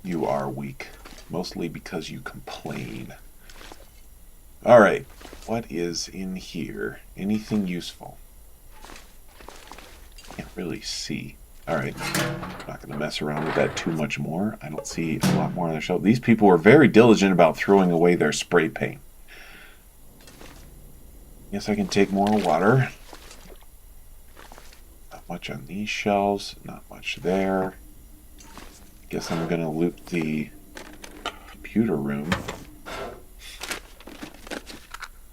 You are weak, mostly because you complain. All right, what is in here? Anything useful? Can't really see. All right, not going to mess around with that too much more. I don't see a lot more on the shelf. These people were very diligent about throwing away their spray paint. Guess I can take more water. Not much on these shelves. Not much there. Guess I'm going to loot the computer room.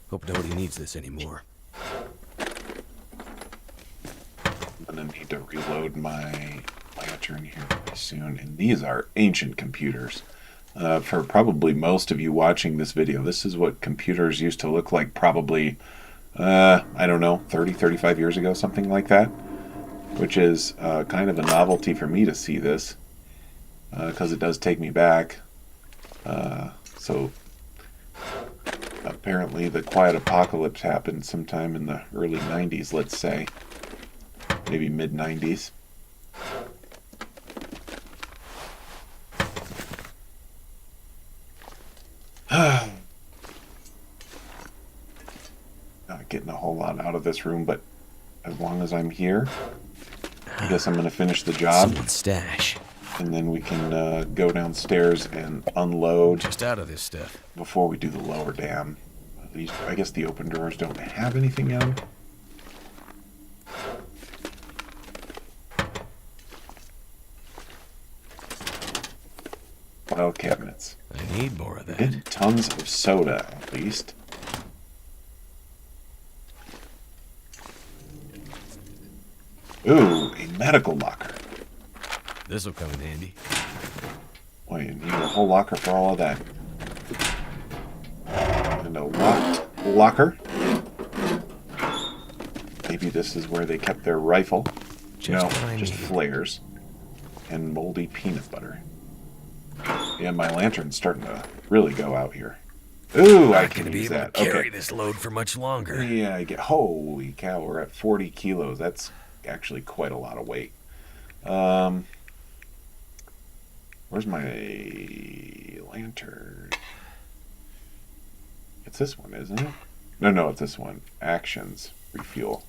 Hope nobody needs this anymore. I'm going to need to reload my lantern here pretty soon. And these are ancient computers. For probably most of you watching this video, this is what computers used to look like probably, I don't know, 30, 35 years ago, something like that. Which is kind of a novelty for me to see this. Because it does take me back. So apparently the quiet apocalypse happened sometime in the early 90s, let's say. Maybe mid-90s. Not getting a whole lot out of this room, but as long as I'm here, I guess I'm going to finish the job. Someone's stash. And then we can go downstairs and unload. Just out of this stuff. Before we do the lower dam. I guess the open drawers don't have anything in them. Oh, cabinets. I need more of that. Getting tons of soda, at least. Ooh, a medical locker. This'll come in handy. Boy, you need a whole locker for all of that. And a locked locker. Maybe this is where they kept their rifle. Just flares. And moldy peanut butter. Yeah, my lantern's starting to really go out here. Ooh, I can use that. Carry this load for much longer. Yeah, holy cow, we're at 40 kilos. That's actually quite a lot of weight. Where's my lantern? It's this one, isn't it? No, it's this one. Actions. Refuel.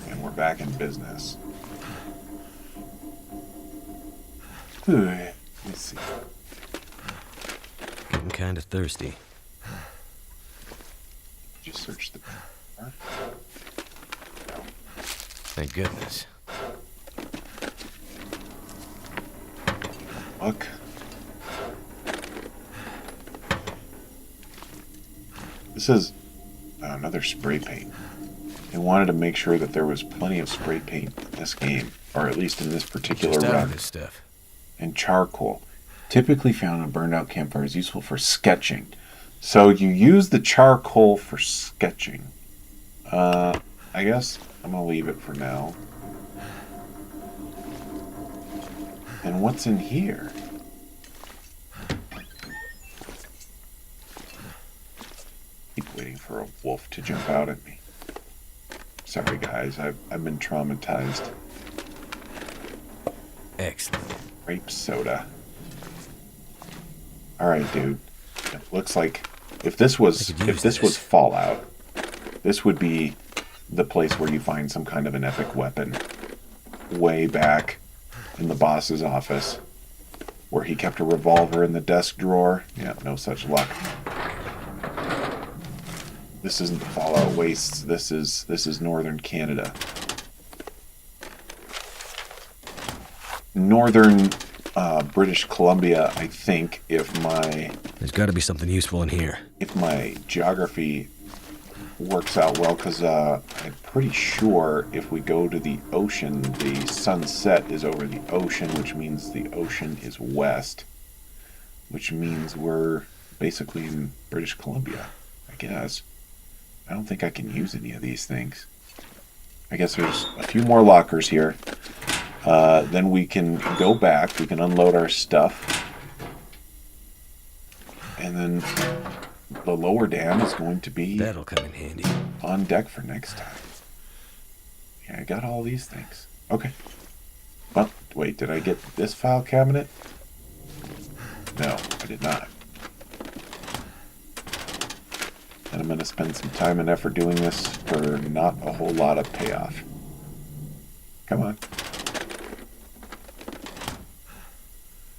And we're back in business. Ooh, let's see. Getting kind of thirsty. Just search the... No. Thank goodness. Look. This is another spray paint. They wanted to make sure that there was plenty of spray paint in this game, or at least in this particular run. This stuff. And charcoal, typically found on burned out campfires, useful for sketching. So you use the charcoal for sketching. I guess I'm gonna leave it for now. And what's in here? Keep waiting for a wolf to jump out at me. Sorry guys, I've been traumatized. Excellent. Grape soda. Alright, dude. It looks like if this was Fallout, this would be the place where you find some kind of an epic weapon. Way back in the boss's office, where he kept a revolver in the desk drawer. Yeah, no such luck. This isn't the Fallout Wastes. This is northern Canada. Northern British Columbia, I think, There's got to be something useful in here. If my geography works out well, because I'm pretty sure if we go to the ocean, the sunset is over the ocean, which means the ocean is west, which means we're basically in British Columbia, I guess. I don't think I can use any of these things. I guess there's a few more lockers here. Then we can go back, we can unload our stuff, and then the lower dam is going to be That'll come in handy. On deck for next time. Yeah, I got all these things. Okay. Well, wait, did I get this file cabinet? No, I did not. And I'm going to spend some time and effort doing this for not a whole lot of payoff. Come on.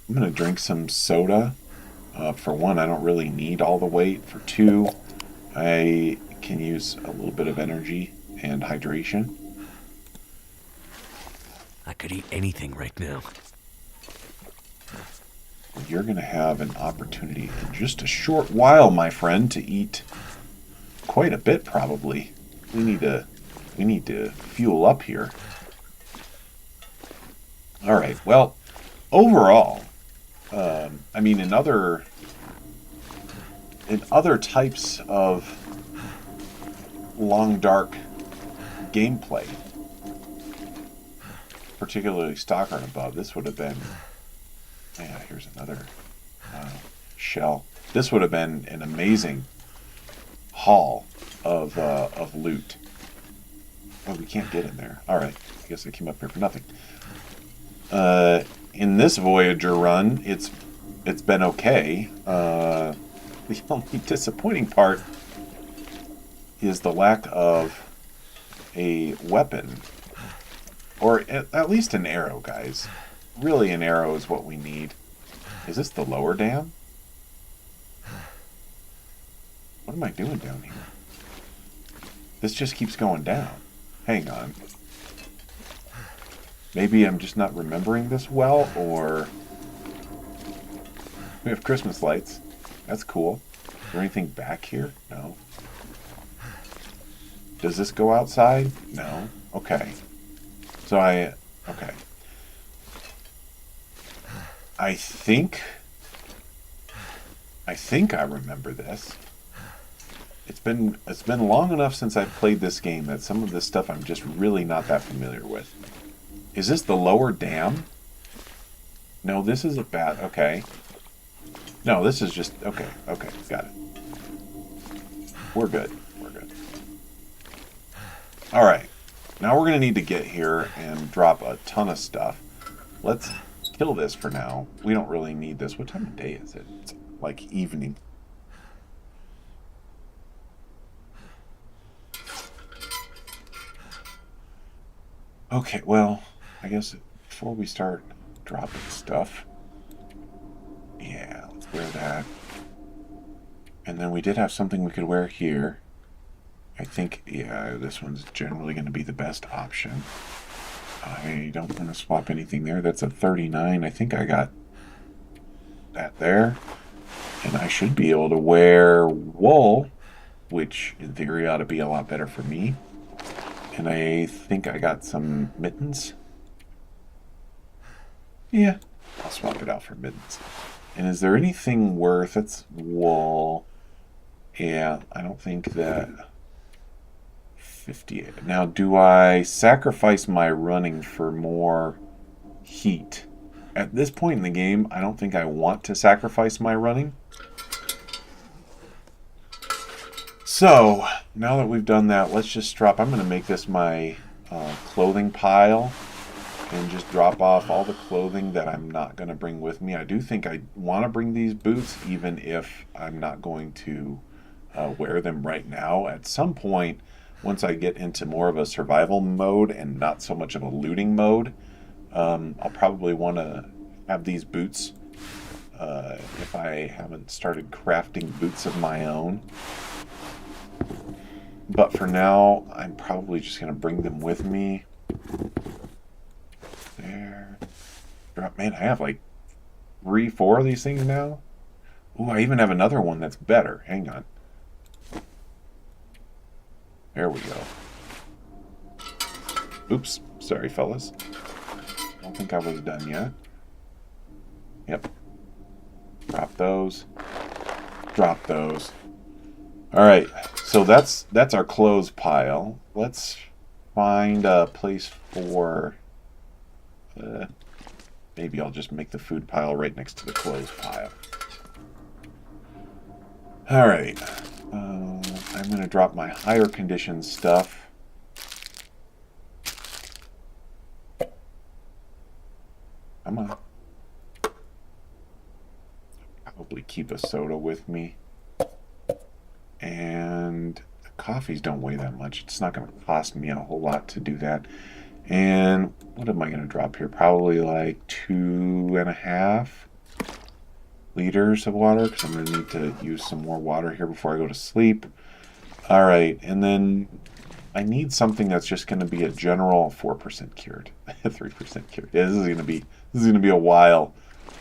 I'm going to drink some soda. For one, I don't really need all the weight. For two, I can use a little bit of energy and hydration. I could eat anything right now. You're going to have an opportunity in just a short while, my friend, to eat quite a bit, probably. We need to fuel up here. All right. Well, overall, I mean, in other types of long dark gameplay, particularly Stalker and above, this would have been. Yeah, here's another shell. This would have been an amazing haul of loot. Oh, we can't get in there. All right, I guess I came up here for nothing. In this Voyager run, it's been okay. The only disappointing part is the lack of a weapon, or at least an arrow, guys. Really, an arrow is what we need. Is this the lower dam? What am I doing down here? This just keeps going down. Hang on. Maybe I'm just not remembering this well, or... We have Christmas lights. That's cool. Is there anything back here? No. Does this go outside? No. Okay. So okay. I think I remember this. It's been long enough since I've played this game that some of this stuff I'm just really not that familiar with. Is this the lower dam? No, this is a bat. Okay. No, this is just... Okay, got it. We're good. Alright. Now we're going to need to get here and drop a ton of stuff. Let's kill this for now. We don't really need this. What time of day is it? It's like evening. Okay, well, I guess before we start dropping stuff... Yeah, let's wear that. And then we did have something we could wear here. I think, yeah, this one's generally going to be the best option. I don't want to swap anything there. That's a 39. I think I got that there. And I should be able to wear wool, which in theory ought to be a lot better for me. And I think I got some mittens. Yeah, I'll swap it out for mittens. And is there anything worth... It's wool. Yeah, I don't think that... 58. Now, do I sacrifice my running for more heat? At this point in the game, I don't think I want to sacrifice my running. So, now that we've done that, let's just drop... I'm going to make this my clothing pile. And just drop off all the clothing that I'm not going to bring with me. I do think I want to bring these boots, even if I'm not going to wear them right now. At some point, once I get into more of a survival mode and not so much of a looting mode, I'll probably want to have these boots if I haven't started crafting boots of my own. But for now, I'm probably just going to bring them with me. There. Man, I have like 3-4 of these things now. Ooh, I even have another one that's better. Hang on. There we go. Oops. Sorry, fellas. Don't think I was done yet. Yep. Drop those. Drop those. Alright, so that's our clothes pile. Let's find a place for... maybe I'll just make the food pile right next to the clothes pile. Alright. I'm going to drop my higher condition stuff. Come on. Probably keep a soda with me. And the coffees don't weigh that much. It's not going to cost me a whole lot to do that. And what am I going to drop here? Probably like 2.5 liters of water, because I'm going to need to use some more water here before I go to sleep. All right, and then I need something that's just going to be a general 4% cured, 3% cured. Yeah, this is going to be a while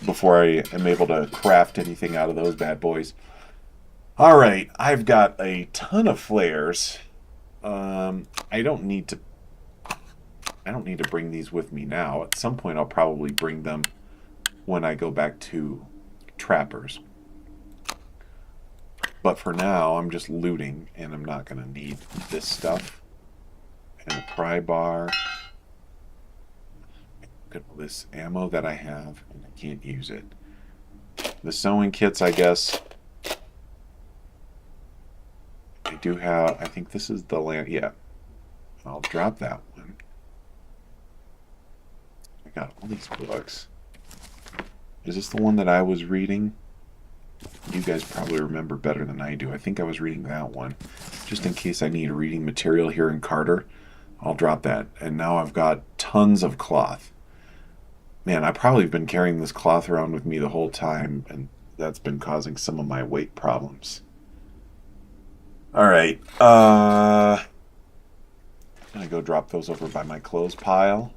before I am able to craft anything out of those bad boys. All right, I've got a ton of flares. I don't need to bring these with me now. At some point, I'll probably bring them when I go back to trappers. But for now, I'm just looting, and I'm not going to need this stuff. And a pry bar. Look at all this ammo that I have, and I can't use it. The sewing kits, I guess. I do have, I think this is the land, yeah. I'll drop that one. I got all these books. Is this the one that I was reading? You guys probably remember better than I do. I think I was reading that one. Just in case I need reading material here in Carter, I'll drop that. And now I've got tons of cloth. Man, I've probably been carrying this cloth around with me the whole time, and that's been causing some of my weight problems. All right. I'm going to go drop those over by my clothes pile.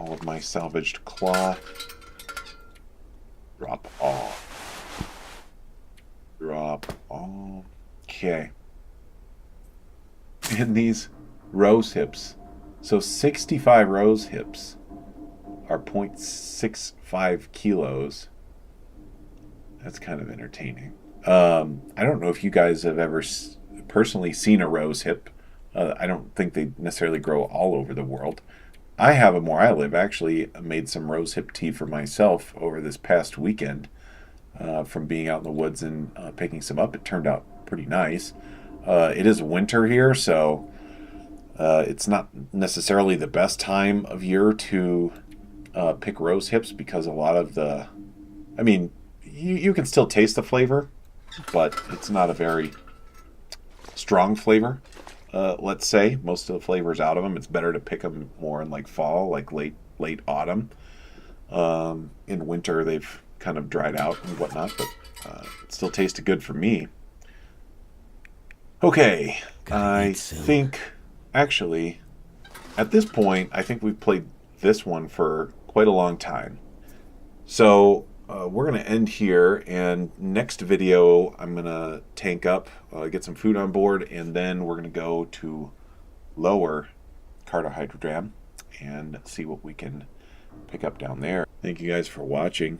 all of my salvaged cloth. Drop all. Drop all. Okay. And these rose hips. So 65 rose hips are 0.65 kilos. That's kind of entertaining. I don't know if you guys have ever personally seen a rose hip. I don't think they necessarily grow all over the world. I have them where I live. Actually, I made some rose hip tea for myself over this past weekend from being out in the woods and picking some up. It turned out pretty nice. It is winter here, so it's not necessarily the best time of year to pick rose hips because a lot of the... I mean, you can still taste the flavor, but it's not a very strong flavor. Let's say most of the flavors out of them. It's better to pick them more in like fall, like late autumn. In winter, they've kind of dried out and whatnot, but it still tasted good for me. Okay, I think actually at this point, I think we've played this one for quite a long time. So we're going to end here, and next video I'm going to tank up, get some food on board, and then we're going to go to lower Cardohydrodram and see what we can pick up down there. Thank you guys for watching.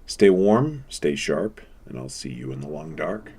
Stay warm, stay sharp, and I'll see you in the long dark.